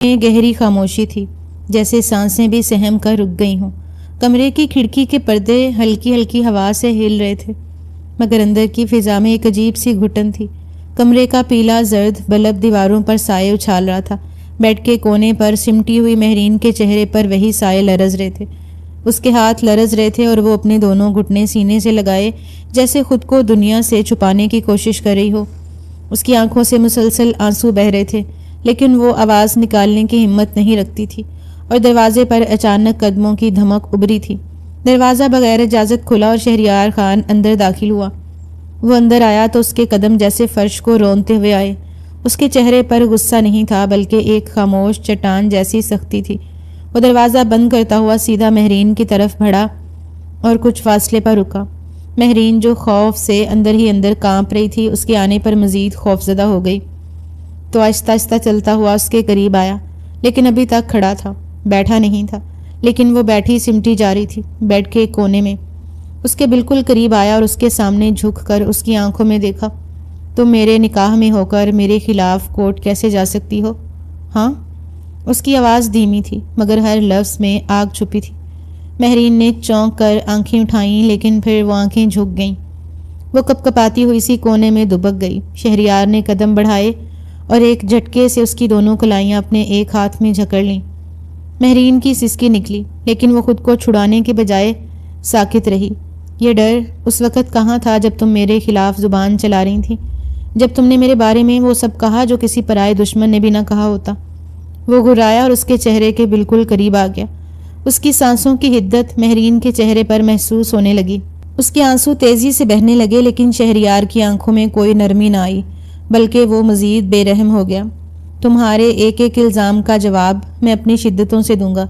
گہری خاموشی تھی، جیسے سانسیں بھی سہم کر رک گئی ہوں۔ کمرے کی کھڑکی کے پردے ہلکی ہلکی ہوا سے ہل رہے تھے، مگر اندر کی فضا میں ایک عجیب سی گھٹن تھی۔ کمرے کا پیلا زرد بلب دیواروں پر سائے اچھال رہا تھا۔ بیڈ کے کونے پر سمٹی ہوئی مہرین کے چہرے پر وہی سائے لرز رہے تھے۔ اس کے ہاتھ لرز رہے تھے اور وہ اپنے دونوں گھٹنے سینے سے لگائے جیسے خود کو دنیا سے چھپانے کی کوشش کر رہی ہو۔ اس کی آنکھوں سے مسلسل آنسو بہہ رہے تھے، لیکن وہ آواز نکالنے کی ہمت نہیں رکھتی تھی، اور دروازے پر اچانک قدموں کی دھمک ابھری تھی۔ دروازہ بغیر اجازت کھلا اور شہریار خان اندر داخل ہوا۔ وہ اندر آیا تو اس کے قدم جیسے فرش کو رونتے ہوئے آئے۔ اس کے چہرے پر غصہ نہیں تھا، بلکہ ایک خاموش چٹان جیسی سختی تھی۔ وہ دروازہ بند کرتا ہوا سیدھا مہرین کی طرف بڑھا اور کچھ فاصلے پر رکا۔ مہرین جو خوف سے اندر ہی اندر کانپ رہی تھی، اس کے آنے پر مزید خوفزدہ ہو گئی، تو آہستہ آہستہ چلتا ہوا اس کے قریب آیا، لیکن ابھی تک کھڑا تھا، بیٹھا نہیں تھا۔ لیکن وہ بیٹھی سمٹی جا رہی تھی۔ بیڈ کے کونے میں اس کے بالکل قریب آیا اور اس کے سامنے جھک کر اس کی آنکھوں میں دیکھا۔ تم میرے نکاح میں ہو کر میرے خلاف کورٹ کیسے جا سکتی ہو؟ ہاں؟ اس کی آواز دھیمی تھی، مگر ہر لفظ میں آگ چھپی تھی۔ مہرین نے چونک کر آنکھیں اٹھائیں، لیکن پھر وہ آنکھیں جھک گئیں۔ وہ کپکپاتی ہوئی سی کونے میں دبک گئی۔ شہریار نے قدم بڑھائے اور ایک جھٹکے سے اس کی دونوں کلائیاں اپنے ایک ہاتھ میں جکڑ لیں۔ مہرین کی سسکی نکلی، لیکن وہ خود کو چھڑانے کے بجائے ساکت رہی۔ یہ ڈر اس وقت کہاں تھا جب تم میرے خلاف زبان چلا رہی تھی، جب تم نے میرے بارے میں وہ سب کہا جو کسی پرائے دشمن نے بھی نہ کہا ہوتا۔ وہ گھرایا اور اس کے چہرے کے بالکل قریب آ گیا۔ اس کی سانسوں کی حدت مہرین کے چہرے پر محسوس ہونے لگی۔ اس کے آنسو تیزی سے بہنے لگے، لیکن شہریار کی آنکھوں میں کوئی نرمی نہ آئی، بلکہ وہ مزید بے رحم ہو گیا۔ تمہارے ایک ایک الزام کا جواب میں اپنی شدتوں سے دوں گا،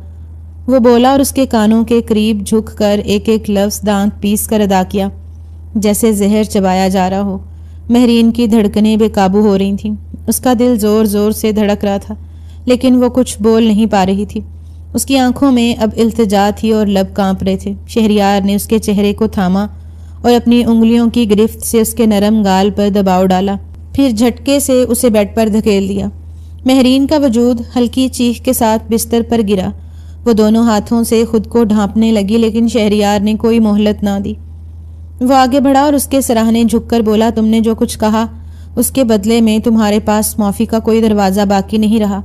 وہ بولا اور اس کے کانوں کے قریب جھک کر ایک ایک لفظ دانت پیس کر ادا کیا، جیسے زہر چبایا جا رہا ہو۔ مہرین کی دھڑکنیں بے قابو ہو رہی تھیں۔ اس کا دل زور زور سے دھڑک رہا تھا، لیکن وہ کچھ بول نہیں پا رہی تھی۔ اس کی آنکھوں میں اب التجا تھی اور لب کانپ رہے تھے۔ شہریار نے اس کے چہرے کو تھاما اور اپنی انگلیوں کی گرفت سے اس کے نرم گال پر دباؤ ڈالا، پھر جھٹکے سے اسے بیڈ پر دھکیل دیا۔ مہرین کا وجود ہلکی چیخ کے ساتھ بستر پر گرا۔ وہ دونوں ہاتھوں سے خود کو ڈھانپنے لگی، لیکن شہریار نے کوئی مہلت نہ دی۔ وہ آگے بڑھا اور اس کے سراہنے جھک کر بولا، تم نے جو کچھ کہا اس کے بدلے میں تمہارے پاس معافی کا کوئی دروازہ باقی نہیں رہا۔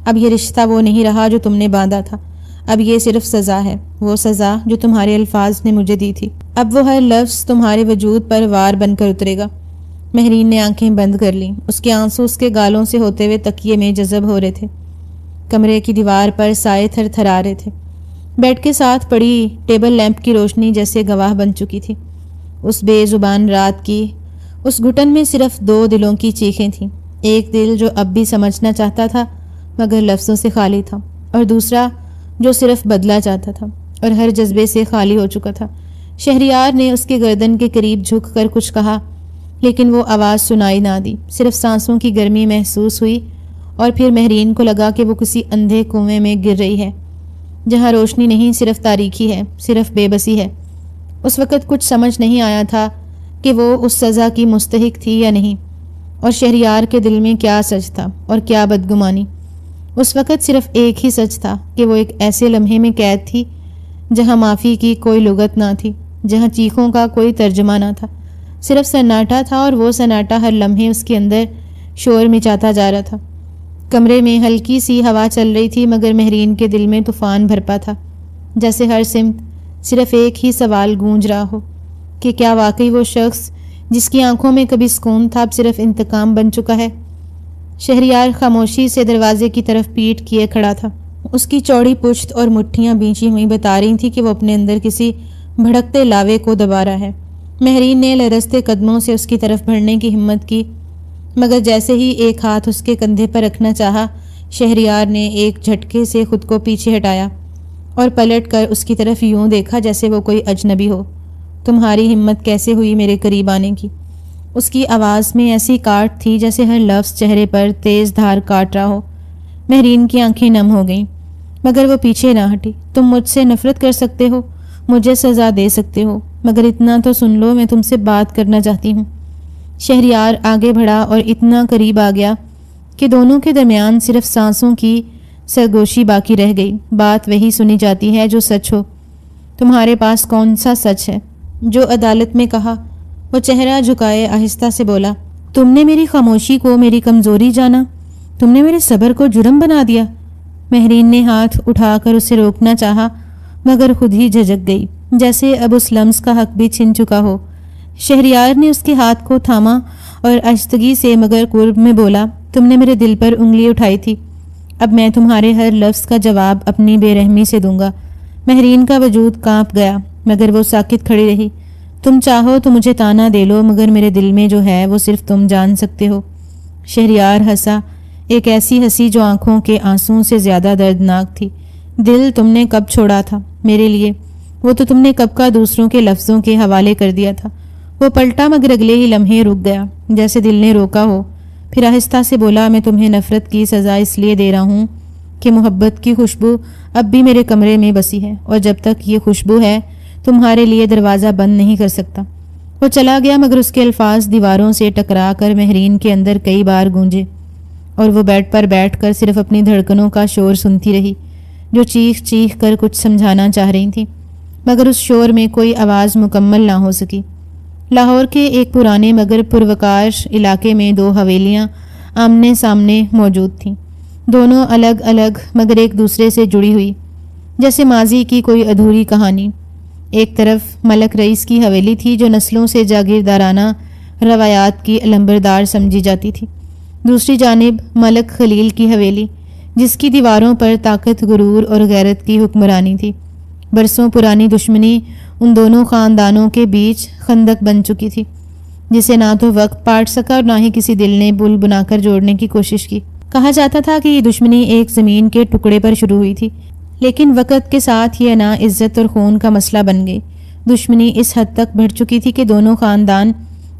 اب یہ رشتہ وہ نہیں رہا جو تم نے باندھا تھا، اب یہ صرف سزا ہے، وہ سزا جو تمہارے الفاظ نے مجھے دی تھی۔ اب وہ ہر لفظ تمہارے وجود پر وار بن کر اترے گا۔ مہرین نے آنکھیں بند کر لیں۔ اس کے آنسو اس کے گالوں سے ہوتے ہوئے تکیے میں جذب ہو رہے تھے۔ کمرے کی دیوار پر سائے تھر تھرا رہے تھے۔ بیڈ کے ساتھ پڑی ٹیبل لیمپ کی روشنی جیسے گواہ بن چکی تھی۔ اس بے زبان رات کی اس گھٹن میں صرف دو دلوں کی چیخیں تھیں، ایک دل جو اب بھی سمجھنا چاہتا تھا مگر لفظوں سے خالی تھا، اور دوسرا جو صرف بدلا چاہتا تھا اور ہر جذبے سے خالی ہو چکا تھا۔ شہریار نے اس کے گردن کے قریب جھک کر کچھ کہا، لیکن وہ آواز سنائی نہ دی، صرف سانسوں کی گرمی محسوس ہوئی، اور پھر مہرین کو لگا کہ وہ کسی اندھے کنویں میں گر رہی ہے، جہاں روشنی نہیں، صرف تاریکی ہے، صرف بے بسی ہے۔ اس وقت کچھ سمجھ نہیں آیا تھا کہ وہ اس سزا کی مستحق تھی یا نہیں، اور شہریار کے دل میں کیا سچ تھا اور کیا بدگمانی۔ اس وقت صرف ایک ہی سچ تھا کہ وہ ایک ایسے لمحے میں قید تھی جہاں معافی کی کوئی لغت نہ تھی، جہاں چیخوں کا کوئی ترجمہ نہ تھا، صرف سناٹا تھا، اور وہ سناٹا ہر لمحے اس کے اندر شور مچاتا جا رہا تھا۔ کمرے میں ہلکی سی ہوا چل رہی تھی، مگر مہرین کے دل میں طوفان بھرپا تھا، جیسے ہر سمت صرف ایک ہی سوال گونج رہا ہو کہ کیا واقعی وہ شخص جس کی آنکھوں میں کبھی سکون تھا اب صرف انتقام بن چکا ہے؟ شہریار خاموشی سے دروازے کی طرف پیٹ کیے کھڑا تھا۔ اس کی چوڑی پشت اور مٹھیاں بیچی ہوئی بتا رہی تھی کہ وہ اپنے اندر کسی بھڑکتے لاوے کو دبا رہا ہے۔ مہرین نے لرزتے قدموں سے اس کی طرف بڑھنے کی ہمت کی، مگر جیسے ہی ایک ہاتھ اس کے کندھے پر رکھنا چاہا، شہریار نے ایک جھٹکے سے خود کو پیچھے ہٹایا اور پلٹ کر اس کی طرف یوں دیکھا جیسے وہ کوئی اجنبی ہو۔ تمہاری ہمت کیسے ہوئی میرے قریب آنے کی؟ اس کی آواز میں ایسی کاٹ تھی جیسے ہر لفظ چہرے پر تیز دھار کاٹ رہا ہو۔ مہرین کی آنکھیں نم ہو گئیں، مگر وہ پیچھے نہ ہٹی۔ تم مجھ سے نفرت کر سکتے ہو، مجھے سزا دے سکتے ہو، مگر اتنا تو سن لو، میں تم سے بات کرنا چاہتی ہوں۔ شہریار آگے بڑھا اور اتنا قریب آ گیا کہ دونوں کے درمیان صرف سانسوں کی سرگوشی باقی رہ گئی۔ بات وہی سنی جاتی ہے جو سچ ہو۔ تمہارے پاس کون سا سچ ہے؟ جو عدالت میں کہا۔ وہ چہرہ جھکائے آہستہ سے بولا، تم نے میری خاموشی کو میری کمزوری جانا، تم نے میرے صبر کو جرم بنا دیا۔ مہرین نے ہاتھ اٹھا کر اسے روکنا چاہا مگر خود ہی جھجک گئی، جیسے اب اس لمس کا حق بھی چھن چکا ہو۔ شہریار نے اس کے ہاتھ کو تھاما اور آہستگی سے مگر قرب میں بولا، تم نے میرے دل پر انگلی اٹھائی تھی، اب میں تمہارے ہر لفظ کا جواب اپنی بے رحمی سے دوں گا۔ مہرین کا وجود کانپ گیا مگر وہ ساکت کھڑی رہی۔ تم چاہو تو مجھے تانا دے لو مگر میرے دل میں جو ہے وہ صرف تم جان سکتے ہو۔ شہریار ہنسا، ایک ایسی ہنسی جو آنکھوں کے آنسوں سے زیادہ دردناک تھی۔ دل تم نے کب چھوڑا تھا میرے لیے؟ وہ تو تم نے کب کا دوسروں کے لفظوں کے حوالے کر دیا تھا۔ وہ پلٹا مگر اگلے ہی لمحے رک گیا جیسے دل نے روکا ہو، پھر آہستہ سے بولا، میں تمہیں نفرت کی سزا اس لیے دے رہا ہوں کہ محبت کی خوشبو اب بھی میرے کمرے میں بسی ہے، اور جب تک یہ خوشبو ہے تمہارے لیے دروازہ بند نہیں کر سکتا۔ وہ چلا گیا مگر اس کے الفاظ دیواروں سے ٹکرا کر مہرین کے اندر کئی بار گونجے، اور وہ بیڈ پر بیٹھ کر صرف اپنی دھڑکنوں کا شور سنتی رہی جو چیخ چیخ کر کچھ سمجھانا چاہ رہی تھیں، مگر اس شور میں کوئی آواز مکمل نہ ہو سکی۔ لاہور کے ایک پرانے مگر پروقار علاقے میں دو حویلیاں آمنے سامنے موجود تھیں، دونوں الگ الگ مگر ایک دوسرے سے جڑی ہوئی، جیسے ماضی کی کوئی ادھوری کہانی۔ ایک طرف ملک رئیس کی حویلی تھی جو نسلوں سے جاگیردارانہ روایات کی علمبردار سمجھی جاتی تھی، دوسری جانب ملک خلیل کی حویلی جس کی دیواروں پر طاقت، غرور اور غیرت کی حکمرانی تھی۔ برسوں پرانی دشمنی ان دونوں خاندانوں کے بیچ خندق بن چکی تھی جسے نہ تو وقت پاٹ سکا اور نہ ہی کسی دل نے پل بنا کر جوڑنے کی کوشش کی۔ کہا جاتا تھا کہ یہ دشمنی ایک زمین کے ٹکڑے پر شروع ہوئی تھی، لیکن وقت کے ساتھ یہ نا عزت اور خون کا مسئلہ بن گئی۔ دشمنی اس حد تک بڑھ چکی تھی کہ دونوں خاندان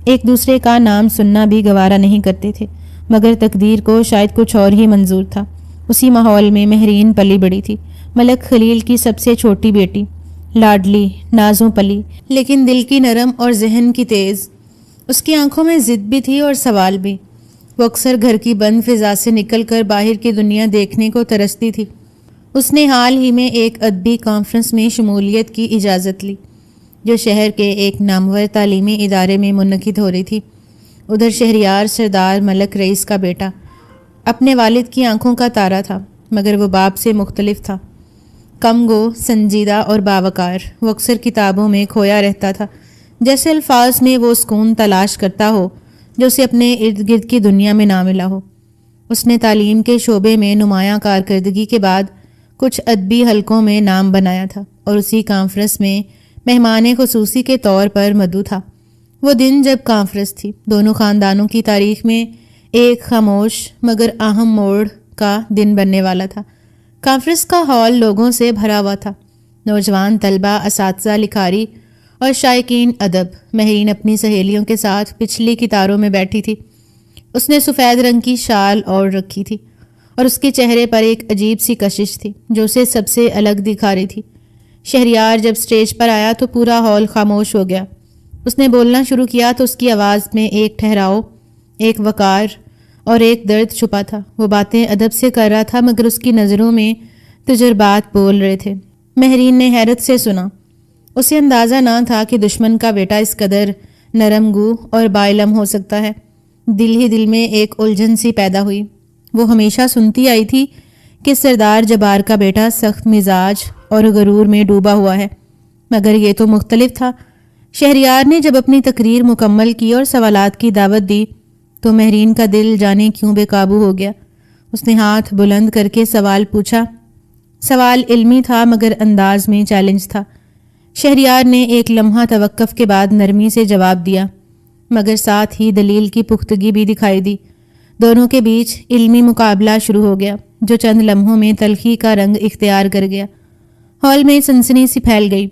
ایک دوسرے کا نام سننا بھی گوارا نہیں کرتے تھے، مگر تقدیر کو شاید کچھ اور ہی منظور تھا۔ اسی ماحول میں مہرین پلی بڑی تھی، ملک خلیل کی سب سے چھوٹی بیٹی، لاڈلی، نازوں پلی، لیکن دل کی نرم اور ذہن کی تیز۔ اس کی آنکھوں میں ضد بھی تھی اور سوال بھی۔ وہ اکثر گھر کی بند فضا سے نکل کر باہر کی دنیا دیکھنے کو ترستی تھی۔ اس نے حال ہی میں ایک ادبی کانفرنس میں شمولیت کی اجازت لی جو شہر کے ایک نامور تعلیمی ادارے میں منعقد ہو رہی تھی۔ ادھر شہریار سردار ملک رئیس کا بیٹا اپنے والد کی آنکھوں کا تارا تھا، مگر وہ باپ سے مختلف تھا، کم گو، سنجیدہ اور باوقار۔ وہ اکثر کتابوں میں کھویا رہتا تھا، جیسے الفاظ میں وہ سکون تلاش کرتا ہو جو اسے اپنے ارد گرد کی دنیا میں نہ ملا ہو۔ اس نے تعلیم کے شعبے میں نمایاں کارکردگی کے بعد کچھ ادبی حلقوں میں نام بنایا تھا، اور اسی کانفرنس میں مہمان خصوصی کے طور پر مدعو تھا۔ وہ دن جب کانفرنس تھی، دونوں خاندانوں کی تاریخ میں ایک خاموش مگر اہم موڑ کا دن بننے والا تھا۔ کانفرنس کا ہال لوگوں سے بھرا ہوا تھا، نوجوان طلبہ، اساتذہ، لکھاری اور شائقین ادب۔ مہرین اپنی سہیلیوں کے ساتھ پچھلی قطاروں میں بیٹھی تھی۔ اس نے سفید رنگ کی شال اوڑھ رکھی تھی اور اس کے چہرے پر ایک عجیب سی کشش تھی جو اسے سب سے الگ دکھا رہی تھی۔ شہریار جب سٹیج پر آیا تو پورا ہال خاموش ہو گیا۔ اس نے بولنا شروع کیا تو اس کی آواز میں ایک ٹھہراؤ، ایک وقار اور ایک درد چھپا تھا۔ وہ باتیں ادب سے کر رہا تھا مگر اس کی نظروں میں تجربات بول رہے تھے۔ مہرین نے حیرت سے سنا۔ اسے اندازہ نہ تھا کہ دشمن کا بیٹا اس قدر نرم گو اور باعلم ہو سکتا ہے۔ دل ہی دل میں ایک الجھن سی پیدا ہوئی۔ وہ ہمیشہ سنتی آئی تھی کہ سردار جبار کا بیٹا سخت مزاج اور غرور میں ڈوبا ہوا ہے، مگر یہ تو مختلف تھا۔ شہریار نے جب اپنی تقریر مکمل کی اور سوالات کی دعوت دی تو مہرین کا دل جانے کیوں بے قابو ہو گیا۔ اس نے ہاتھ بلند کر کے سوال پوچھا۔ سوال علمی تھا مگر انداز میں چیلنج تھا۔ شہریار نے ایک لمحہ توقف کے بعد نرمی سے جواب دیا، مگر ساتھ ہی دلیل کی پختگی بھی دکھائی دی۔ دونوں کے بیچ علمی مقابلہ شروع ہو گیا جو چند لمحوں میں تلخی کا رنگ اختیار کر گیا۔ ہال میں سنسنی سی پھیل گئی،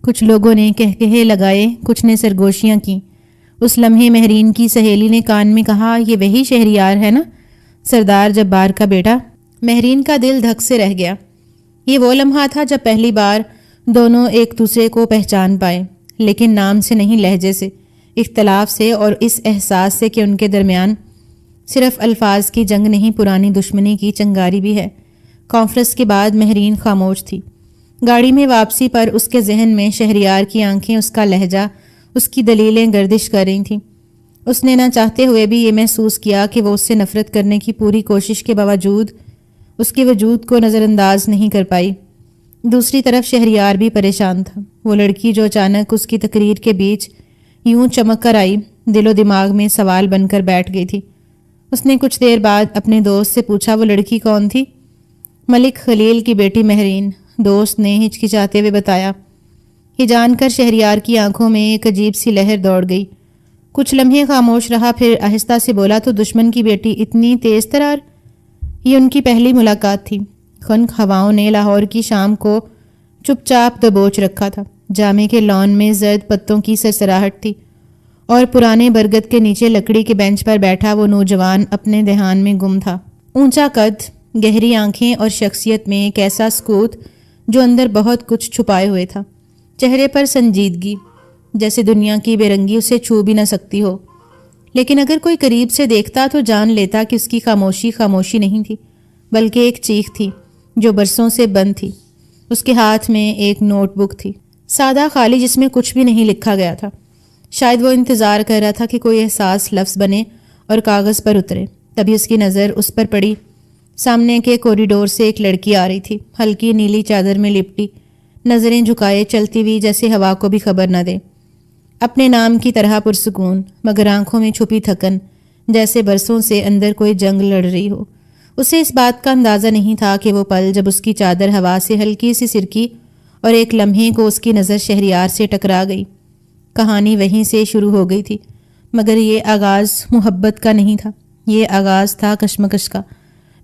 کچھ لوگوں نے کہکہے لگائے، کچھ نے سرگوشیاں کیں۔ اس لمحے مہرین کی سہیلی نے کان میں کہا، یہ وہی شہریار ہے نا، سردار جبار کا بیٹا؟ مہرین کا دل دھک سے رہ گیا۔ یہ وہ لمحہ تھا جب پہلی بار دونوں ایک دوسرے کو پہچان پائے، لیکن نام سے نہیں، لہجے سے، اختلاف سے اور اس احساس سے کہ ان کے درمیان صرف الفاظ کی جنگ نہیں، پرانی دشمنی کی چنگاری بھی ہے۔ کانفرنس کے بعد مہرین خاموش تھی۔ گاڑی میں واپسی پر اس کے ذہن میں شہریار کی آنکھیں، اس کا لہجہ، اس کی دلیلیں گردش کر رہی تھیں۔ اس نے نہ چاہتے ہوئے بھی یہ محسوس کیا کہ وہ اس سے نفرت کرنے کی پوری کوشش کے باوجود اس کے وجود کو نظر انداز نہیں کر پائی۔ دوسری طرف شہریار بھی پریشان تھا۔ وہ لڑکی جو اچانک اس کی تقریر کے بیچ یوں چمک کر آئی، دل و دماغ میں سوال بن کر بیٹھ گئی تھی۔ اس نے کچھ دیر بعد اپنے دوست سے پوچھا، وہ لڑکی کون تھی؟ ملک خلیل کی بیٹی مہرین، دوست نے ہچکچاتے ہوئے بتایا۔ یہ جان کر شہریار کی آنکھوں میں ایک عجیب سی لہر دوڑ گئی۔ کچھ لمحے خاموش رہا، پھر آہستہ سے بولا، تو دشمن کی بیٹی اتنی تیز ترار؟ یہ ان کی پہلی ملاقات تھی۔ خنک ہواؤں نے لاہور کی شام کو چپ چاپ دبوچ رکھا تھا۔ جامع کے لان میں زرد پتوں کی سرسراہٹ تھی اور پرانے برگد کے نیچے لکڑی کے بینچ پر بیٹھا وہ نوجوان اپنے دھیان میں گم تھا۔ اونچا قد، گہری آنکھیں اور شخصیت میں ایک ایسا سکوت جو اندر بہت کچھ چھپائے ہوئے تھا۔ چہرے پر سنجیدگی، جیسے دنیا کی بے رنگی اسے چھو بھی نہ سکتی ہو۔ لیکن اگر کوئی قریب سے دیکھتا تو جان لیتا کہ اس کی خاموشی خاموشی نہیں تھی، بلکہ ایک چیخ تھی جو برسوں سے بند تھی۔ اس کے ہاتھ میں ایک نوٹ بک تھی، سادہ خالی، جس میں کچھ بھی نہیں لکھا گیا تھا۔ شاید وہ انتظار کر رہا تھا کہ کوئی احساس لفظ بنے اور کاغذ پر اترے۔ تبھی اس کی نظر اس پر پڑی۔ سامنے کے کوریڈور سے ایک لڑکی آ رہی تھی، ہلکی نیلی چادر میں لپٹی، نظریں جھکائے چلتی ہوئی، جیسے ہوا کو بھی خبر نہ دے۔ اپنے نام کی طرح پرسکون، مگر آنکھوں میں چھپی تھکن، جیسے برسوں سے اندر کوئی جنگ لڑ رہی ہو۔ اسے اس بات کا اندازہ نہیں تھا کہ وہ پل جب اس کی چادر ہوا سے ہلکی سی سرکی اور ایک لمحے کو اس کی نظر شہریار سے ٹکرا گئی۔ کہانی وہیں سے شروع ہو گئی تھی، مگر یہ آغاز محبت کا نہیں تھا، یہ آغاز تھا کشمکش کا۔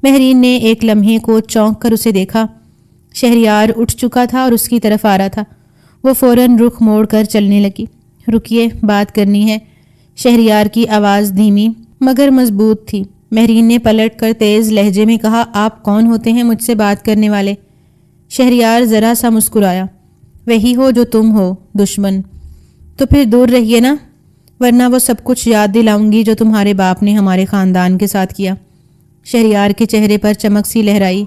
مہرین نے ایک لمحے کو چونک کر اسے دیکھا۔ شہریار اٹھ چکا تھا اور اس کی طرف آ رہا تھا۔ وہ فوراً رخ موڑ کر چلنے لگی۔ رکیے، بات کرنی ہے۔ شہریار کی آواز دھیمی مگر مضبوط تھی۔ مہرین نے پلٹ کر تیز لہجے میں کہا، آپ کون ہوتے ہیں مجھ سے بات کرنے والے؟ شہریار ذرا سا مسکرایا، وہی ہو جو تم ہو، دشمن۔ تو پھر دور رہیے نا، ورنہ وہ سب کچھ یاد دلاؤں گی جو تمہارے باپ نے ہمارے خاندان کے ساتھ کیا۔ شہریار کے چہرے پر چمک سی لہرائی،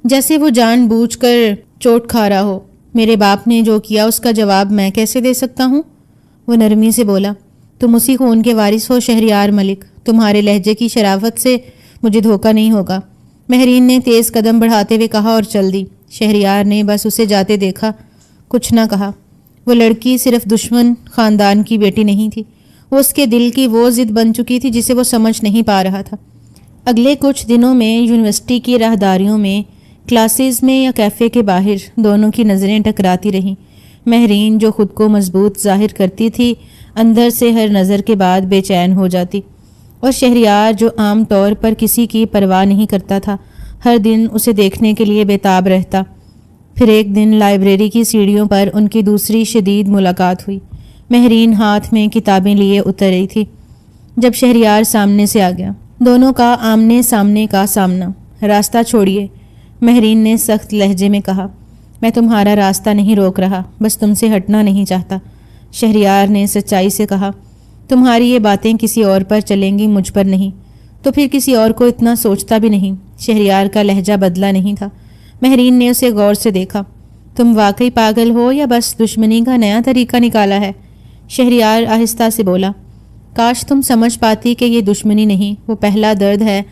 جیسے وہ جان بوجھ کر چوٹ کھا رہا ہو۔ میرے باپ نے جو کیا اس کا جواب میں کیسے دے سکتا ہوں؟ وہ نرمی سے بولا، تم اسی خون کے وارث ہو شہریار ملک، تمہارے لہجے کی شرافت سے مجھے دھوکہ نہیں ہوگا۔ مہرین نے تیز قدم بڑھاتے ہوئے کہا اور چل دی۔ شہریار نے بس اسے جاتے دیکھا، کچھ نہ کہا۔ وہ لڑکی صرف دشمن خاندان کی بیٹی نہیں تھی، وہ اس کے دل کی وہ ضد بن چکی تھی جسے وہ سمجھ نہیں پا رہا تھا۔ اگلے کچھ دنوں میں یونیورسٹی کی راہداریوں میں، کلاسز میں یا کیفے کے باہر دونوں کی نظریں ٹکراتی رہیں۔ مہرین جو خود کو مضبوط ظاہر کرتی تھی، اندر سے ہر نظر کے بعد بے چین ہو جاتی، اور شہریار جو عام طور پر کسی کی پرواہ نہیں کرتا تھا، ہر دن اسے دیکھنے کے لیے بےتاب رہتا۔ پھر ایک دن لائبریری کی سیڑھیوں پر ان کی دوسری شدید ملاقات ہوئی۔ مہرین ہاتھ میں کتابیں لیے اتر رہی تھی جب شہریار سامنے سے آ گیا۔ دونوں کا آمنے سامنے کا سامنا۔ راستہ چھوڑیے، مہرین نے سخت لہجے میں کہا۔ میں تمہارا راستہ نہیں روک رہا، بس تم سے ہٹنا نہیں چاہتا، شہریار نے سچائی سے کہا۔ تمہاری یہ باتیں کسی اور پر چلیں گی، مجھ پر نہیں، تو پھر کسی اور کو اتنا سوچتا بھی نہیں۔ شہریار کا لہجہ بدلا نہیں تھا۔ مہرین نے اسے غور سے دیکھا۔ تم واقعی پاگل ہو یا بس دشمنی کا نیا طریقہ نکالا ہے؟ شہریار آہستہ سے بولا۔ کاش تم سمجھ پاتی کہ یہ دشمنی نہیں، وہ پہلا درد ہے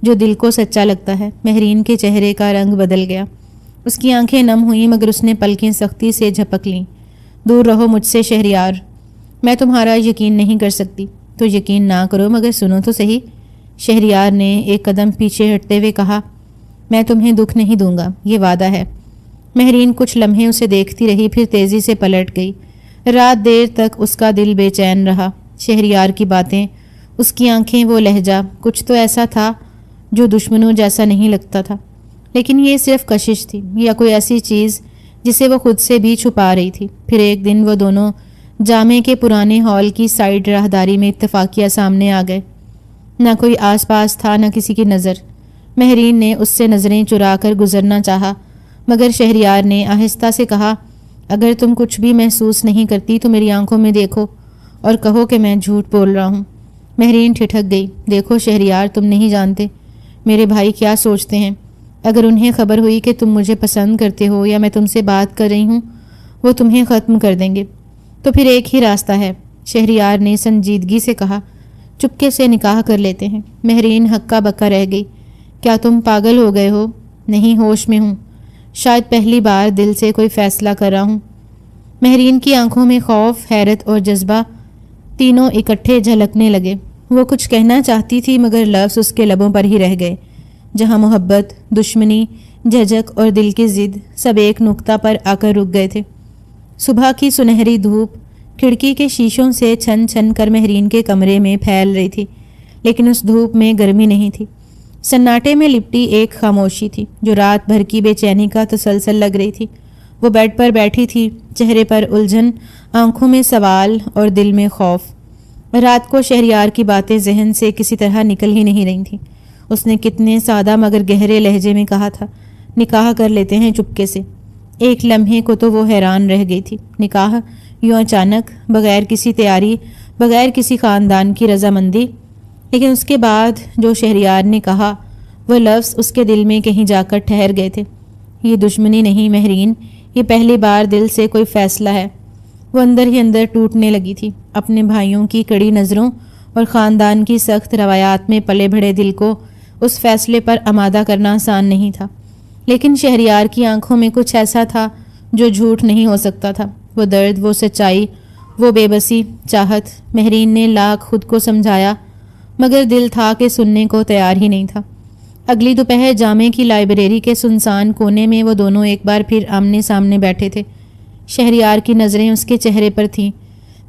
جو دل کو سچا لگتا ہے۔ مہرین کے چہرے کا رنگ بدل گیا، اس کی آنکھیں نم ہوئیں، مگر اس نے پلکیں سختی سے جھپک لیں۔ دور رہو مجھ سے شہریار، میں تمہارا یقین نہیں کر سکتی۔ تو یقین نہ کرو، مگر سنو تو صحیح، شہریار نے ایک قدم پیچھے ہٹتے ہوئے کہا۔ میں تمہیں دکھ نہیں دوں گا، یہ وعدہ ہے۔ مہرین کچھ لمحے اسے دیکھتی رہی، پھر تیزی سے پلٹ گئی۔ رات دیر تک اس کا دل بے چین رہا۔ شہریار کی باتیں، اس کی آنکھیں، وہ لہجہ، کچھ تو ایسا تھا جو دشمنوں جیسا نہیں لگتا تھا، لیکن یہ صرف کشش تھی یا کوئی ایسی چیز جسے وہ خود سے بھی چھپا رہی تھی۔ پھر ایک دن وہ دونوں جامع کے پرانے ہال کی سائیڈ راہداری میں اتفاقیہ سامنے آ گئے۔ نہ کوئی آس پاس تھا، نہ کسی کی نظر۔ مہرین نے اس سے نظریں چرا کر گزرنا چاہا، مگر شہریار نے آہستہ سے کہا، اگر تم کچھ بھی محسوس نہیں کرتی تو میری آنکھوں میں دیکھو اور کہو کہ میں جھوٹ بول رہا ہوں۔ مہرین ٹھٹک گئی۔ دیکھو شہریار، تم نہیں جانتے میرے بھائی کیا سوچتے ہیں۔ اگر انہیں خبر ہوئی کہ تم مجھے پسند کرتے ہو یا میں تم سے بات کر رہی ہوں، وہ تمہیں ختم کر دیں گے۔ تو پھر ایک ہی راستہ ہے، شہریار نے سنجیدگی سے کہا، چپکے سے نکاح کر لیتے ہیں۔ مہرین ہکا بکا رہ گئی۔ کیا تم پاگل ہو گئے ہو؟ نہیں، ہوش میں ہوں، شاید پہلی بار دل سے کوئی فیصلہ کر رہا ہوں۔ مہرین کی آنکھوں میں خوف، حیرت اور جذبہ تینوں اکٹھے جھلکنے لگے۔ وہ کچھ کہنا چاہتی تھی مگر لفظ اس کے لبوں پر ہی رہ گئے۔ جہاں محبت، دشمنی، جھجک اور دل کی ضد سب ایک نقطہ پر آ کر رک گئے تھے۔ صبح کی سنہری دھوپ کھڑکی کے شیشوں سے چھن چھن کر مہرین کے کمرے میں پھیل رہی تھی، لیکن اس دھوپ میں گرمی نہیں تھی۔ سناٹے میں لپٹی ایک خاموشی تھی جو رات بھر کی بے چینی کا تسلسل لگ رہی تھی۔ وہ بیڈ پر بیٹھی تھی، چہرے پر الجھن، آنکھوں میں سوال اور دل میں خوف۔ رات کو شہریار کی باتیں ذہن سے کسی طرح نکل ہی نہیں رہی تھیں۔ اس نے کتنے سادہ مگر گہرے لہجے میں کہا تھا، نکاح کر لیتے ہیں چپکے سے۔ ایک لمحے کو تو وہ حیران رہ گئی تھی۔ نکاح یوں اچانک، بغیر کسی تیاری، بغیر کسی خاندان کی رضامندی۔ لیکن اس کے بعد جو شہریار نے کہا، وہ لفظ اس کے دل میں کہیں جا کر ٹھہر گئے تھے۔ یہ دشمنی نہیں مہرین، یہ پہلی بار دل سے کوئی فیصلہ ہے۔ وہ اندر ہی اندر ٹوٹنے لگی تھی۔ اپنے بھائیوں کی کڑی نظروں اور خاندان کی سخت روایات میں پلے بڑھے دل کو اس فیصلے پر آمادہ کرنا آسان نہیں تھا، لیکن شہریار کی آنکھوں میں کچھ ایسا تھا جو جھوٹ نہیں ہو سکتا تھا۔ وہ درد، وہ سچائی، وہ بے بسی، چاہت۔ مہرین نے لاکھ خود کو سمجھایا مگر دل تھا کہ سننے کو تیار ہی نہیں تھا۔ اگلی دوپہر جامع کی لائبریری کے سنسان کونے میں وہ دونوں ایک بار پھر آمنے سامنے بیٹھے تھے۔ شہریار کی نظریں اس کے چہرے پر تھیں،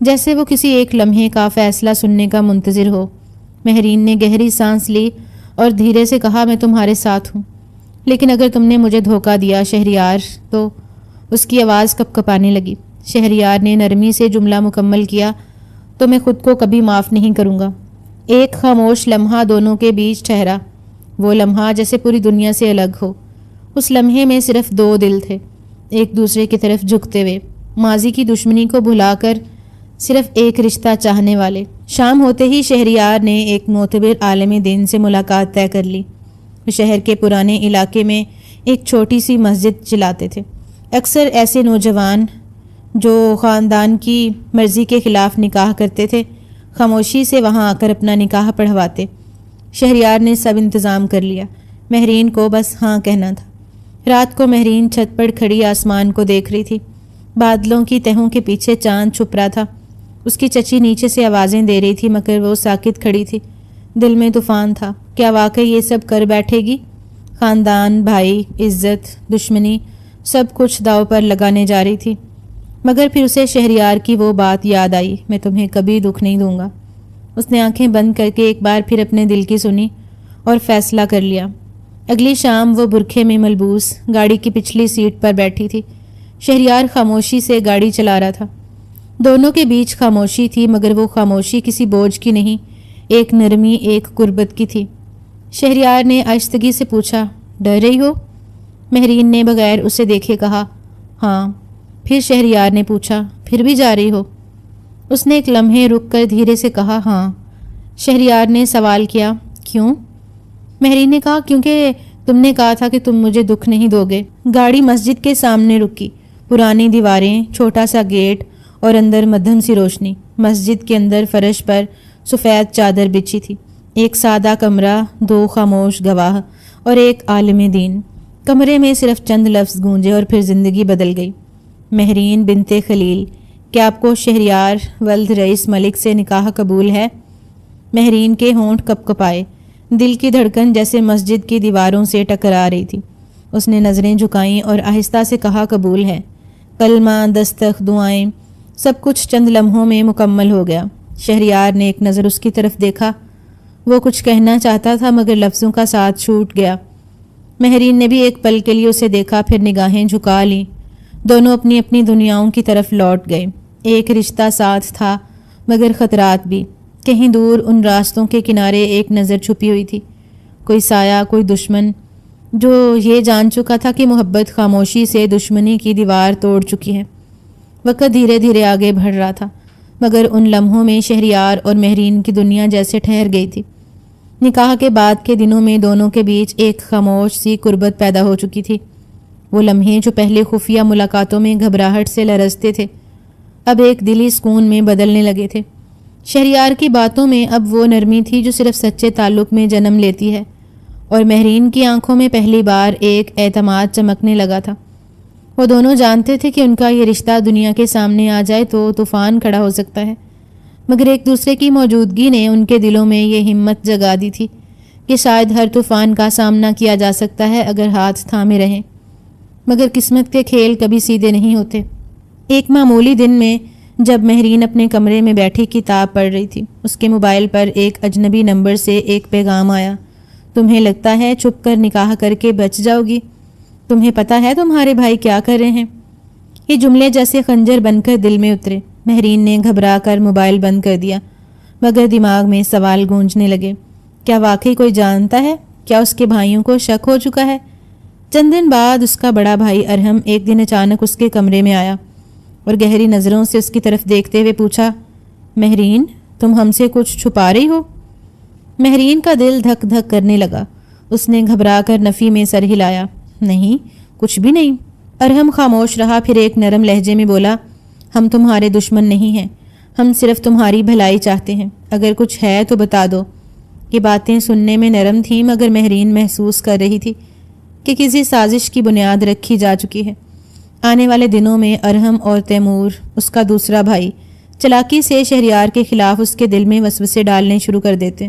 جیسے وہ کسی ایک لمحے کا فیصلہ سننے کا منتظر ہو۔ مہرین نے گہری سانس لی اور دھیرے سے کہا، میں تمہارے ساتھ ہوں، لیکن اگر تم نے مجھے دھوکہ دیا شہریار تو… اس کی آواز کپ کپانے لگی۔ شہریار نے نرمی سے جملہ مکمل کیا، تو میں خود کو کبھی معاف نہیں کروں گا۔ ایک خاموش لمحہ دونوں کے بیچ ٹھہرا، وہ لمحہ جیسے پوری دنیا سے الگ ہو۔ اس لمحے میں صرف دو دل تھے، ایک دوسرے کی طرف جھکتے ہوئے، ماضی کی دشمنی کو بھلا کر صرف ایک رشتہ چاہنے والے۔ شام ہوتے ہی شہریار نے ایک معتبر عالم دین سے ملاقات طے کر لی۔ وہ شہر کے پرانے علاقے میں ایک چھوٹی سی مسجد چلاتے تھے۔ اکثر ایسے نوجوان جو خاندان کی مرضی کے خلاف نکاح کرتے تھے، خاموشی سے وہاں آ کر اپنا نکاح پڑھواتے۔ شہریار نے سب انتظام کر لیا، مہرین کو بس ہاں کہنا تھا۔ رات کو مہرین چھت پر کھڑی آسمان کو دیکھ رہی تھی۔ بادلوں کی تہوں کے پیچھے چاند چھپ رہا تھا۔ اس کی چچی نیچے سے آوازیں دے رہی تھی مگر وہ ساکت کھڑی تھی۔ دل میں طوفان تھا، کیا واقعی یہ سب کر بیٹھے گی؟ خاندان، بھائی، عزت، دشمنی، سب کچھ داؤ پر لگانے جا رہی تھی۔ مگر پھر اسے شہریار کی وہ بات یاد آئی، میں تمہیں کبھی دکھ نہیں دوں گا۔ اس نے آنکھیں بند کر کے ایک بار پھر اپنے دل کی سنی اور فیصلہ کر لیا۔ اگلی شام وہ برقعے میں ملبوس گاڑی کی پچھلی سیٹ پر بیٹھی تھی۔ شہریار خاموشی سے گاڑی چلا رہا تھا۔ دونوں کے بیچ خاموشی تھی مگر وہ خاموشی کسی بوجھ کی نہیں، ایک نرمی، ایک قربت کی تھی۔ شہریار نے آہستگی سے پوچھا، ڈر رہی ہو؟ مہرین نے بغیر اسے دیکھے کہا، ہاں۔ پھر شہریار نے پوچھا، پھر بھی جا رہی ہو؟ اس نے ایک لمحے رک کر دھیرے سے کہا، ہاں۔ شہریار نے سوال کیا، کیوں؟ مہرین نے کہا، کیونکہ تم نے کہا تھا کہ تم مجھے دکھ نہیں دو گے۔ گاڑی مسجد کے سامنے رکی۔ پرانی دیواریں، چھوٹا سا گیٹ اور اندر مدھم سی روشنی۔ مسجد کے اندر فرش پر سفید چادر بچھی تھی۔ ایک سادہ کمرہ، دو خاموش گواہ اور ایک عالم دین۔ کمرے میں صرف چند لفظ گونجے اور پھر زندگی بدل گئی۔ مہرین بنت خلیل، کیا آپ کو شہریار ولد رئیس ملک سے نکاح قبول ہے؟ مہرین کے ہونٹ کپ کپائے، دل کی دھڑکن جیسے مسجد کی دیواروں سے ٹکرا رہی تھی۔ اس نے نظریں جھکائیں اور آہستہ سے کہا، قبول ہے۔ کلمہ، دستخط، دعائیں، سب کچھ چند لمحوں میں مکمل ہو گیا۔ شہریار نے ایک نظر اس کی طرف دیکھا۔ وہ کچھ کہنا چاہتا تھا مگر لفظوں کا ساتھ چھوٹ گیا۔ مہرین نے بھی ایک پل کے لیے اسے دیکھا، پھر نگاہیں جھکا لیں۔ دونوں اپنی اپنی دنیاؤں کی طرف لوٹ گئے۔ ایک رشتہ ساتھ تھا مگر خطرات بھی۔ کہیں دور ان راستوں کے کنارے ایک نظر چھپی ہوئی تھی، کوئی سایہ، کوئی دشمن جو یہ جان چکا تھا کہ محبت خاموشی سے دشمنی کی دیوار توڑ چکی ہے۔ وقت دھیرے دھیرے آگے بڑھ رہا تھا مگر ان لمحوں میں شہریار اور مہرین کی دنیا جیسے ٹھہر گئی تھی۔ نکاح کے بعد کے دنوں میں دونوں کے بیچ ایک خاموش سی قربت پیدا ہو چکی تھی۔ وہ لمحے جو پہلے خفیہ ملاقاتوں میں گھبراہٹ سے لرزتے تھے، اب ایک دلی سکون میں بدلنے لگے تھے۔ شہریار کی باتوں میں اب وہ نرمی تھی جو صرف سچے تعلق میں جنم لیتی ہے، اور مہرین کی آنکھوں میں پہلی بار ایک اعتماد چمکنے لگا تھا۔ وہ دونوں جانتے تھے کہ ان کا یہ رشتہ دنیا کے سامنے آ جائے تو طوفان کھڑا ہو سکتا ہے، مگر ایک دوسرے کی موجودگی نے ان کے دلوں میں یہ ہمت جگا دی تھی کہ شاید ہر طوفان کا سامنا کیا جا سکتا ہے اگر ہاتھ تھامے رہیں۔ مگر قسمت کے کھیل کبھی سیدھے نہیں ہوتے۔ ایک معمولی دن میں جب مہرین اپنے کمرے میں بیٹھی کتاب پڑھ رہی تھی، اس کے موبائل پر ایک اجنبی نمبر سے ایک پیغام آیا۔ تمہیں لگتا ہے چھپ کر نکاح کر کے بچ جاؤ گی؟ تمہیں پتہ ہے تمہارے بھائی کیا کر رہے ہیں؟ یہ جملے جیسے خنجر بن کر دل میں اترے۔ مہرین نے گھبرا کر موبائل بند کر دیا، مگر دماغ میں سوال گونجنے لگے۔ کیا واقعی کوئی جانتا ہے؟ کیا اس کے بھائیوں کو شک ہو چکا ہے؟ چند دن بعد اس کا بڑا بھائی ارحم ایک دن اچانک اس کے کمرے میں آیا اور گہری نظروں سے اس کی طرف دیکھتے ہوئے پوچھا، مہرین تم ہم سے کچھ چھپا رہی ہو؟ مہرین کا دل دھک دھک کرنے لگا۔ اس نے گھبرا کر نفی میں سر ہلایا، نہیں کچھ بھی نہیں۔ ارحم خاموش رہا، پھر ایک نرم لہجے میں بولا، ہم تمہارے دشمن نہیں ہیں، ہم صرف تمہاری بھلائی چاہتے ہیں، اگر کچھ ہے تو بتا دو۔ یہ باتیں سننے میں نرم تھیں، مگر مہرین محسوس کر رہی تھی کہ کسی سازش کی بنیاد رکھی جا چکی ہے۔ آنے والے دنوں میں ارحم اور تیمور، اس کا دوسرا بھائی، چلاکی سے شہریار کے خلاف اس کے دل میں وسوسے ڈالنے شروع کر دیتے۔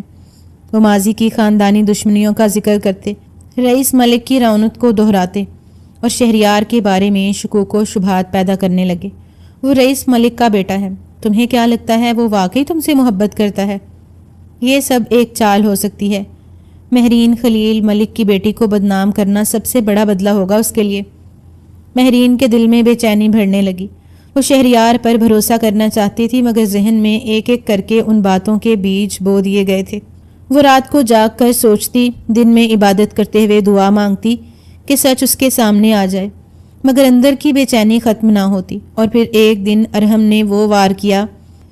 وہ ماضی کی خاندانی دشمنیوں کا ذکر کرتے، رئیس ملک کی رعونت کو دہراتے اور شہریار کے بارے میں شکوک و شبہات پیدا کرنے لگے۔ وہ رئیس ملک کا بیٹا ہے، تمہیں کیا لگتا ہے وہ واقعی تم سے محبت کرتا ہے؟ یہ سب ایک چال ہو سکتی ہے۔ مہرین خلیل ملک کی بیٹی کو بدنام کرنا سب سے بڑا بدلہ ہوگا اس کے لیے۔ مہرین کے دل میں بے چینی بھرنے لگی۔ وہ شہریار پر بھروسہ کرنا چاہتی تھی، مگر ذہن میں ایک ایک کر کے ان باتوں کے بیج بو دیے گئے تھے۔ وہ رات کو جاگ کر سوچتی، دن میں عبادت کرتے ہوئے دعا مانگتی کہ سچ اس کے سامنے آ جائے، مگر اندر کی بے چینی ختم نہ ہوتی۔ اور پھر ایک دن ارحم نے وہ وار کیا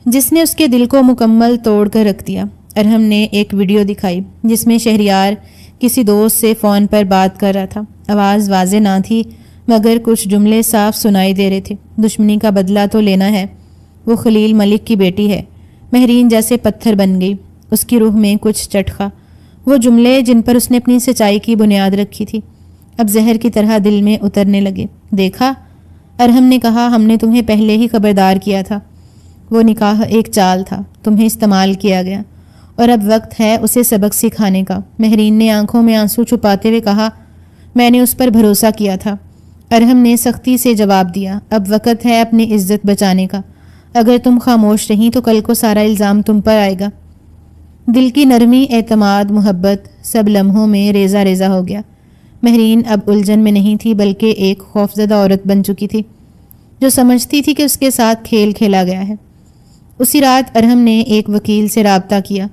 جس نے اس کے دل کو مکمل توڑ کر رکھ دیا۔ ارحم نے ایک ویڈیو دکھائی جس میں شہریار کسی دوست سے فون پر بات کر رہا تھا۔ آواز واضح نہ تھی، مگر کچھ جملے صاف سنائی دے رہے تھے، دشمنی کا بدلہ تو لینا ہے، وہ خلیل ملک کی بیٹی ہے۔ مہرین جیسے پتھر بن گئی، اس کی روح میں کچھ چٹخا۔ وہ جملے جن پر اس نے اپنی سچائی کی بنیاد رکھی تھی اب زہر کی طرح دل میں اترنے لگے۔ دیکھا، ارحم نے کہا، ہم نے تمہیں پہلے ہی خبردار کیا تھا۔ وہ نکاح ایک چال تھا، تمہیں استعمال کیا گیا، اور اب وقت ہے اسے سبق سکھانے کا۔ مہرین نے آنکھوں میں آنسو چھپاتے ہوئے کہا، میں نے اس پر بھروسہ کیا تھا۔ ارحم نے سختی سے جواب دیا، اب وقت ہے اپنی عزت بچانے کا۔ اگر تم خاموش رہیں تو کل کو سارا الزام تم پر آئے گا۔ دل کی نرمی، اعتماد، محبت سب لمحوں میں ریزہ ریزہ ہو گیا۔ مہرین اب الجھن میں نہیں تھی، بلکہ ایک خوفزدہ عورت بن چکی تھی جو سمجھتی تھی کہ اس کے ساتھ کھیل کھیلا گیا ہے۔ اسی رات ارحم نے ایک وکیل سے رابطہ کیا۔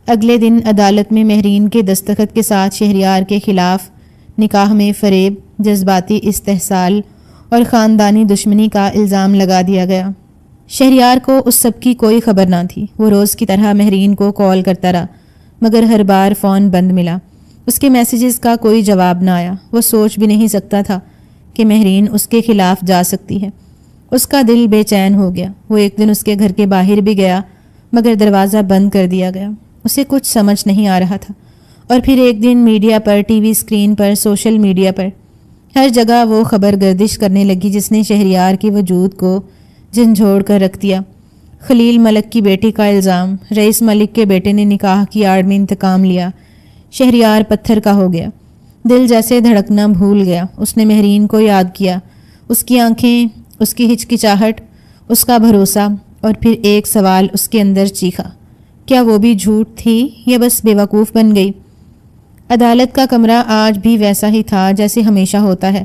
اگلے دن عدالت میں مہرین کے دستخط کے ساتھ شہریار کے خلاف نکاح میں فریب، جذباتی استحصال اور خاندانی دشمنی کا الزام لگا دیا گیا۔ شہریار کو اس سب کی کوئی خبر نہ تھی۔ وہ روز کی طرح مہرین کو کال کرتا رہا، مگر ہر بار فون بند ملا۔ اس کے میسیجز کا کوئی جواب نہ آیا۔ وہ سوچ بھی نہیں سکتا تھا کہ مہرین اس کے خلاف جا سکتی ہے۔ اس کا دل بے چین ہو گیا۔ وہ ایک دن اس کے گھر کے باہر بھی گیا، مگر دروازہ بند کر دیا گیا۔ اسے کچھ سمجھ نہیں آ رہا تھا۔ اور پھر ایک دن میڈیا پر، ٹی وی اسکرین پر، سوشل میڈیا پر، ہر جگہ وہ خبر گردش کرنے لگی جس نے شہریار کے وجود کو جھنجھوڑ کر رکھ دیا۔ خلیل ملک کی بیٹی کا الزام، رئیس ملک کے بیٹے نے نکاح کی آڑ میں انتقام لیا۔ شہریار پتھر کا ہو گیا۔ دل جیسے دھڑکنا بھول گیا۔ اس نے مہرین کو یاد کیا، اس کی آنکھیں، اس کی ہچکچاہٹ، اس کا بھروسہ، اور پھر ایک سوال اس کے اندر چیخا، کیا وہ بھی جھوٹ تھی یا بس بے وقوف بن گئی؟ عدالت کا کمرہ آج بھی ویسا ہی تھا جیسے ہمیشہ ہوتا ہے،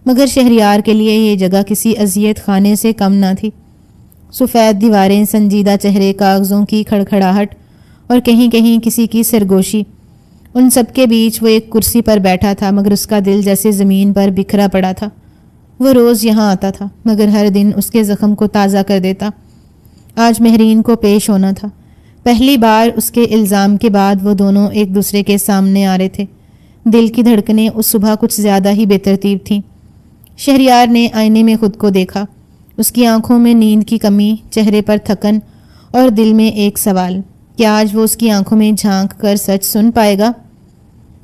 مگر شہریار کے لیے یہ جگہ کسی اذیت خانے سے کم نہ تھی۔ سفید دیواریں، سنجیدہ چہرے، کاغذوں کی کھڑکھڑاہٹ اور کہیں کہیں کسی کی سرگوشی، ان سب کے بیچ وہ ایک کرسی پر بیٹھا تھا، مگر اس کا دل جیسے زمین پر بکھرا پڑا تھا۔ وہ روز یہاں آتا تھا، مگر ہر دن اس کے زخم کو تازہ کر دیتا۔ آج مہرین کو پیش ہونا تھا۔ پہلی بار اس کے الزام کے بعد وہ دونوں ایک دوسرے کے سامنے آ رہے تھے۔ دل کی دھڑکنیں اس صبح کچھ زیادہ ہی بے ترتیب تھیں۔ شہریار نے آئینے میں خود کو دیکھا۔ اس کی آنکھوں میں نیند کی کمی، چہرے پر تھکن اور دل میں ایک سوال، کیا آج وہ اس کی آنکھوں میں جھانک کر سچ سن پائے گا؟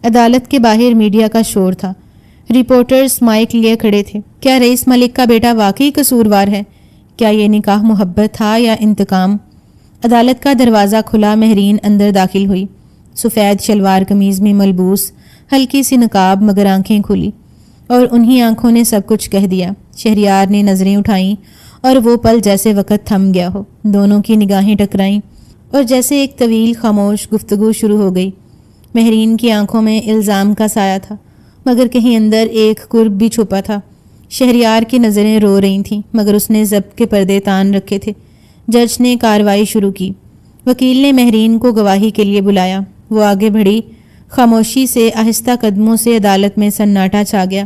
عدالت کے باہر میڈیا کا شور تھا۔ رپورٹرز مائک لیے کھڑے تھے۔ کیا رئیس ملک کا بیٹا واقعی قصوروار ہے؟ کیا یہ نکاح محبت تھا یا انتقام؟ عدالت کا دروازہ کھلا، مہرین اندر داخل ہوئی۔ سفید شلوار قمیض میں ملبوس، ہلکی سی نقاب، مگر آنکھیں کھلی، اور انہی آنکھوں نے سب کچھ کہہ دیا۔ شہریار نے نظریں اٹھائیں اور وہ پل جیسے وقت تھم گیا ہو۔ دونوں کی نگاہیں ٹکرائیں اور جیسے ایک طویل خاموش گفتگو شروع ہو گئی۔ مہرین کی آنکھوں میں الزام کا سایہ تھا، مگر کہیں اندر ایک قرب بھی چھپا تھا۔ شہریار کی نظریں رو رہی تھیں، مگر اس نے ضبط کے پردے تان رکھے تھے۔ جج نے کارروائی شروع کی۔ وکیل نے مہرین کو گواہی کے لیے بلایا۔ وہ آگے بڑھی۔ خاموشی سے، آہستہ قدموں سے عدالت میں سناٹا چھا گیا۔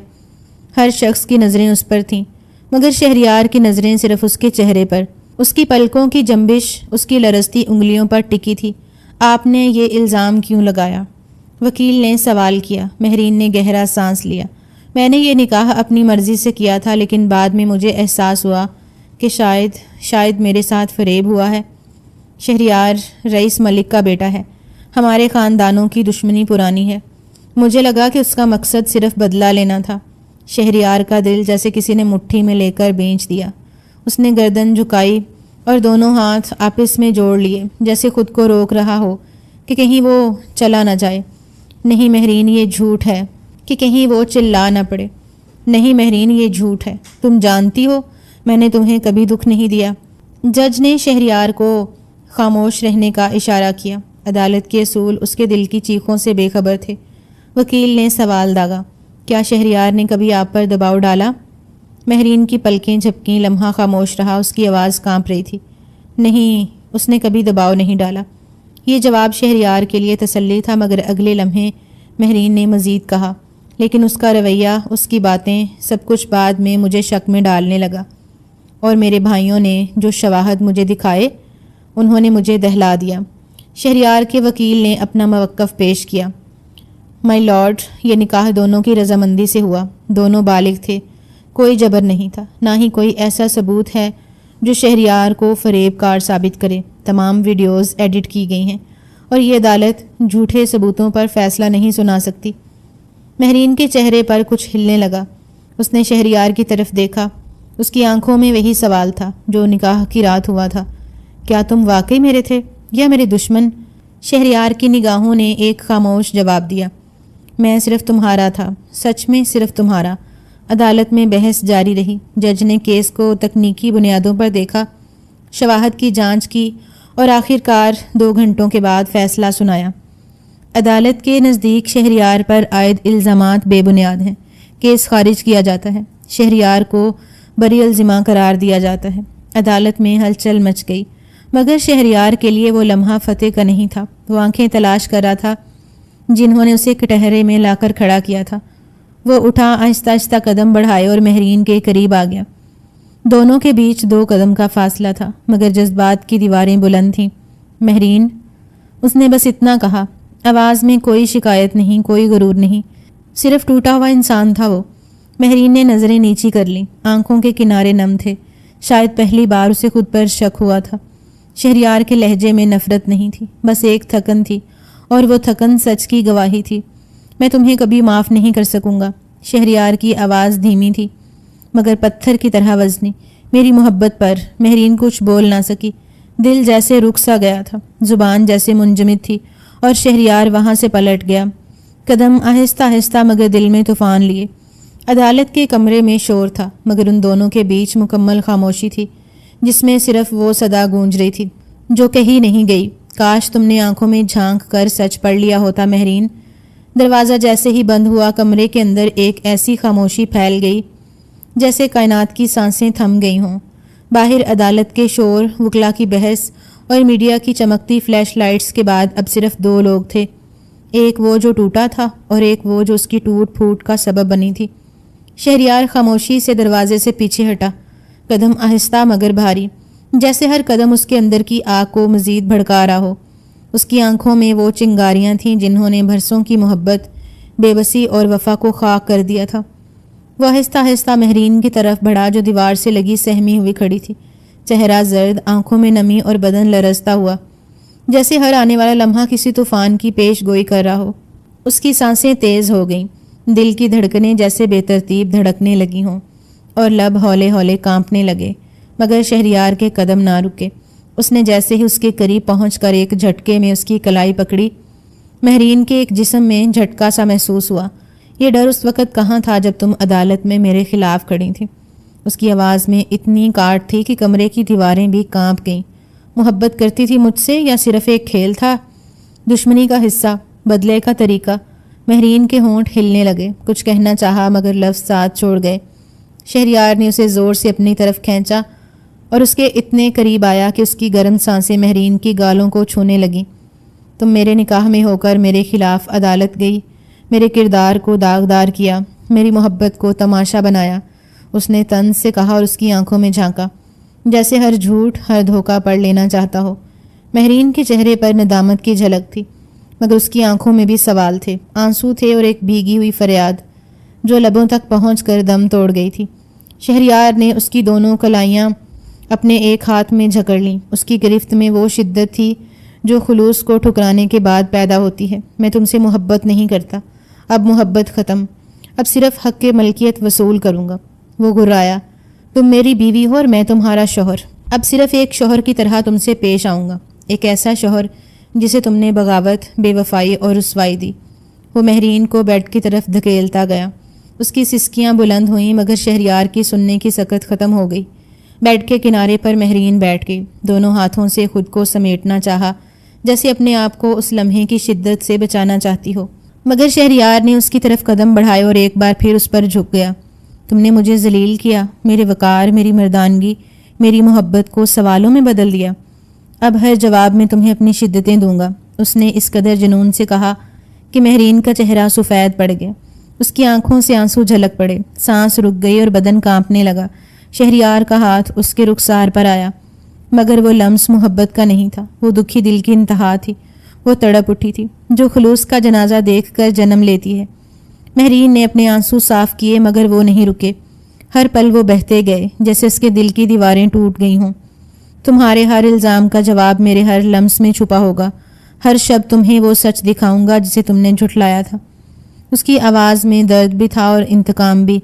ہر شخص کی نظریں اس پر تھیں، مگر شہریار کی نظریں صرف اس کے چہرے پر، اس کی پلکوں کی جنبش، اس کی لرزتی انگلیوں پر ٹکی تھی۔ آپ نے یہ الزام کیوں لگایا؟ وکیل نے سوال کیا۔ مہرین نے گہرا سانس لیا۔ میں نے یہ نکاح اپنی مرضی سے کیا تھا، لیکن بعد میں مجھے احساس ہوا کہ شاید میرے ساتھ فریب ہوا ہے۔ شہریار رئیس ملک کا بیٹا ہے، ہمارے خاندانوں کی دشمنی پرانی ہے۔ مجھے لگا کہ اس کا مقصد صرف بدلہ لینا تھا۔ شہریار کا دل جیسے کسی نے مٹھی میں لے کر بینچ دیا۔ اس نے گردن جھکائی اور دونوں ہاتھ آپس میں جوڑ لیے، جیسے خود کو روک رہا ہو کہ کہیں وہ چلا نہ جائے۔ نہیں مہرین، یہ جھوٹ ہے، کہ کہیں وہ چلا نہ پڑے۔ نہیں مہرین، یہ جھوٹ ہے، تم جانتی ہو میں نے تمہیں کبھی دکھ نہیں دیا۔ جج نے شہریار کو خاموش رہنے کا اشارہ کیا۔ عدالت کے اصول اس کے دل کی چیخوں سے بے خبر تھے۔ وکیل نے سوال داغا، کیا شہریار نے کبھی آپ پر دباؤ ڈالا؟ مہرین کی پلکیں جھپکیں، لمحہ خاموش رہا، اس کی آواز کانپ رہی تھی۔ نہیں، اس نے کبھی دباؤ نہیں ڈالا۔ یہ جواب شہریار کے لیے تسلی تھا، مگر اگلے لمحے مہرین نے مزید کہا، لیکن اس کا رویہ، اس کی باتیں، سب کچھ بعد میں مجھے شک میں ڈالنے لگا، اور میرے بھائیوں نے جو شواہد مجھے دکھائے انہوں نے مجھے دہلا دیا۔ شہریار کے وکیل نے اپنا موقف پیش کیا۔ مائی لارڈ، یہ نکاح دونوں کی رضامندی سے ہوا، دونوں بالغ تھے، کوئی جبر نہیں تھا، نہ ہی کوئی ایسا ثبوت ہے جو شہریار کو فریب کار ثابت کرے۔ تمام ویڈیوز ایڈٹ کی گئی ہیں، اور یہ عدالت جھوٹے ثبوتوں پر فیصلہ نہیں سنا سکتی۔ مہرین کے چہرے پر کچھ ہلنے لگا۔ اس نے شہریار کی طرف دیکھا۔ اس کی آنکھوں میں وہی سوال تھا جو نکاح کی رات ہوا تھا، کیا تم واقعی میرے تھے یا میرے دشمن؟ شہریار کی نگاہوں نے ایک خاموش جواب دیا، میں صرف تمہارا تھا، سچ میں صرف تمہارا۔ عدالت میں بحث جاری رہی۔ جج نے کیس کو تکنیکی بنیادوں پر دیکھا، شواہد کی جانچ کی، اور آخر کار 2 گھنٹوں کے بعد فیصلہ سنایا۔ عدالت کے نزدیک شہریار پر عائد الزامات بے بنیاد ہیں۔ کیس خارج کیا جاتا ہے۔ شہریار کو بری الزمہ قرار دیا جاتا ہے۔ عدالت میں ہلچل مچ گئی، مگر شہریار کے لیے وہ لمحہ فتح کا نہیں تھا۔ وہ آنکھیں تلاش کر رہا تھا جنہوں نے اسے کٹہرے میں لا کر کھڑا کیا تھا۔ وہ اٹھا، آہستہ آہستہ قدم بڑھائے اور مہرین کے قریب آ گیا۔ دونوں کے بیچ 2 قدم کا فاصلہ تھا، مگر جذبات کی دیواریں بلند تھیں۔ مہرین، اس نے بس اتنا کہا، آواز میں کوئی شکایت نہیں، کوئی غرور نہیں، صرف ٹوٹا ہوا انسان تھا وہ۔ مہرین نے نظریں نیچی کر لیں، آنکھوں کے کنارے نم تھے، شاید پہلی بار اسے خود پر شک ہوا تھا۔ شہریار کے لہجے میں نفرت نہیں تھی، بس ایک تھکن تھی، اور وہ تھکن سچ کی گواہی تھی۔ میں تمہیں کبھی معاف نہیں کر سکوں گا۔ شہریار کی آواز دھیمی تھی، مگر پتھر کی طرح وزنی۔ میری محبت پر مہرین کچھ بول نہ سکی۔ دل جیسے رک سا گیا تھا، زبان جیسے منجمد تھی، اور شہریار وہاں سے پلٹ گیا، قدم آہستہ آہستہ مگر دل میں طوفان لیے۔ عدالت کے کمرے میں شور تھا، مگر ان دونوں کے بیچ مکمل خاموشی تھی، جس میں صرف وہ صدا گونج رہی تھی جو کہی نہیں گئی، کاش تم نے آنکھوں میں جھانک کر سچ پڑھ لیا ہوتا مہرین۔ دروازہ جیسے ہی بند ہوا، کمرے کے اندر ایک ایسی خاموشی پھیل گئی جیسے کائنات کی سانسیں تھم گئی ہوں۔ باہر عدالت کے شور، وکلا کی بحث اور میڈیا کی چمکتی فلیش لائٹس کے بعد اب صرف 2 لوگ تھے، ایک وہ جو ٹوٹا تھا اور ایک وہ جو اس کی ٹوٹ پھوٹ کا سبب بنی تھی۔ شہریار خاموشی سے دروازے سے پیچھے ہٹا، قدم آہستہ مگر بھاری۔ جیسے ہر قدم اس کے اندر کی آگ کو مزید بھڑکا رہا ہو۔ اس کی آنکھوں میں وہ چنگاریاں تھیں جنہوں نے برسوں کی محبت، بے بسی اور وفا کو خاک کر دیا تھا۔ وہ آہستہ آہستہ مہرین کی طرف بڑھا جو دیوار سے لگی سہمی ہوئی کھڑی تھی، چہرہ زرد، آنکھوں میں نمی اور بدن لرزتا ہوا، جیسے ہر آنے والا لمحہ کسی طوفان کی پیش گوئی کر رہا ہو۔ اس کی سانسیں تیز ہو گئیں، دل کی دھڑکنیں جیسے بے ترتیب دھڑکنے لگی ہوں اور لب ہولے ہولے کانپنے لگے، مگر شہریار کے قدم نہ رکے۔ اس نے جیسے ہی اس کے قریب پہنچ کر ایک جھٹکے میں اس کی کلائی پکڑی۔ مہرین کے ایک جسم میں جھٹکا سا محسوس ہوا۔ یہ ڈر اس وقت کہاں تھا جب تم عدالت میں میرے خلاف کھڑی تھی۔ اس کی آواز میں اتنی کاٹ تھی کہ کمرے کی دیواریں بھی کانپ گئیں۔ محبت کرتی تھی مجھ سے یا صرف ایک کھیل تھا؟ دشمنی کا حصہ، بدلے کا طریقہ؟ مہرین کے ہونٹ ہلنے لگے، کچھ کہنا چاہا مگر لفظ ساتھ چھوڑ گئے۔ شہریار نے اسے زور سے اپنی طرف کھینچا اور اس کے اتنے قریب آیا کہ اس کی گرم سانسیں مہرین کی گالوں کو چھونے لگیں۔ تم میرے نکاح میں ہو کر میرے خلاف عدالت گئی، میرے کردار کو داغدار کیا، میری محبت کو تماشا بنایا، اس نے طنز سے کہا اور اس کی آنکھوں میں جھانکا، جیسے ہر جھوٹ، ہر دھوکہ پڑھ لینا چاہتا ہو۔ مہرین کے چہرے پر ندامت کی جھلک تھی، مگر اس کی آنکھوں میں بھی سوال تھے، آنسو تھے اور ایک بھیگی ہوئی فریاد جو لبوں تک پہنچ کر دم توڑ گئی تھی۔ شہریار نے اس کی دونوں کلائیاں اپنے ایک ہاتھ میں جکڑ لیں۔ اس کی گرفت میں وہ شدت تھی جو خلوص کو ٹھکرانے کے بعد پیدا ہوتی ہے۔ میں تم سے محبت نہیں کرتا، اب محبت ختم، اب صرف حق ملکیت وصول کروں گا۔ وہ گھرایا، تم میری بیوی ہو اور میں تمہارا شوہر، اب صرف ایک شوہر کی طرح تم سے پیش آؤں گا، ایک ایسا شوہر جسے تم نے بغاوت، بے وفائی اور رسوائی دی۔ وہ مہرین کو بیڈ کی طرف دھکیلتا گیا۔ اس کی سسکیاں بلند ہوئیں مگر شہریار کی سننے کی سکت ختم ہو گئی۔ بیڈ کے کنارے پر مہرین بیٹھ گئی، دونوں ہاتھوں سے خود کو سمیٹنا چاہا جیسے اپنے آپ کو اس لمحے کی شدت سے بچانا چاہتی ہو، مگر شہریار نے اس کی طرف قدم بڑھائے اور ایک بار پھر اس پر جھک گیا۔ تم نے مجھے ذلیل کیا، میرے وقار، میری مردانگی، میری محبت کو سوالوں میں بدل دیا۔ اب ہر جواب میں تمہیں اپنی شدتیں دوں گا، اس نے اس قدر جنون سے کہا کہ مہرین کا چہرہ سفید پڑ گیا۔ اس کی آنکھوں سے آنسو جھلک پڑے، سانس رک گئی اور بدن کانپنے لگا۔ شہریار کا ہاتھ اس کے رخسار پر آیا، مگر وہ لمس محبت کا نہیں تھا، وہ دکھی دل کی انتہا تھی۔ وہ تڑپ اٹھی تھی جو خلوص کا جنازہ دیکھ کر جنم لیتی ہے۔ مہرین نے اپنے آنسو صاف کیے مگر وہ نہیں رکے، ہر پل وہ بہتے گئے جیسے اس کے دل کی دیواریں ٹوٹ گئی ہوں۔ تمہارے ہر الزام کا جواب میرے ہر لمس میں چھپا ہوگا، ہر شب تمہیں وہ سچ دکھاؤں گا جسے تم نے جھٹلایا تھا۔ اس کی آواز میں درد بھی تھا اور انتقام بھی۔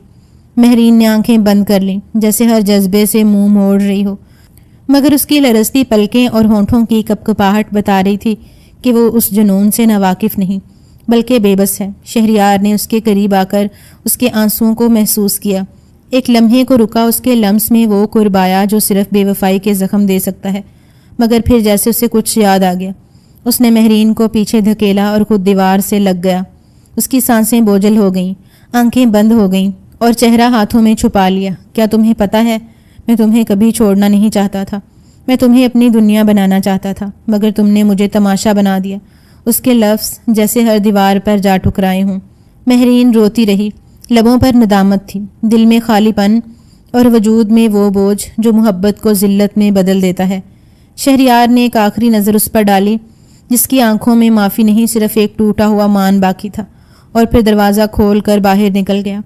مہرین نے آنکھیں بند کر لیں جیسے ہر جذبے سے منہ موڑ رہی ہو، مگر اس کی لرزتی پلکیں اور ہونٹوں کی کپکپاہٹ بتا رہی تھی کہ وہ اس جنون سے ناواقف نہیں بلکہ بے بس ہے۔ شہریار نے اس کے قریب آ کر اس کے آنسوؤں کو محسوس کیا، ایک لمحے کو رکا، اس کے لمس میں وہ قرب آیا جو صرف بے وفائی کے زخم دے سکتا ہے، مگر پھر جیسے اسے کچھ یاد آ گیا۔ اس نے مہرین کو پیچھے دھکیلا اور خود دیوار سے لگ گیا۔ اس کی سانسیں بوجھل ہو گئیں، آنکھیں بند ہو گئیں اور چہرہ ہاتھوں میں چھپا لیا۔ کیا تمہیں پتہ ہے، میں تمہیں کبھی چھوڑنا نہیں چاہتا تھا، میں تمہیں اپنی دنیا بنانا چاہتا تھا، مگر تم نے مجھے تماشا بنا دیا۔ اس کے لفظ جیسے ہر دیوار پر جا ٹکرائے ہوں۔ مہرین روتی رہی، لبوں پر ندامت تھی، دل میں خالی پن اور وجود میں وہ بوجھ جو محبت کو ذلت میں بدل دیتا ہے۔ شہریار نے ایک آخری نظر اس پر ڈالی جس کی آنکھوں میں معافی نہیں، صرف ایک ٹوٹا ہوا مان باقی تھا، اور پھر دروازہ کھول کر باہر نکل گیا۔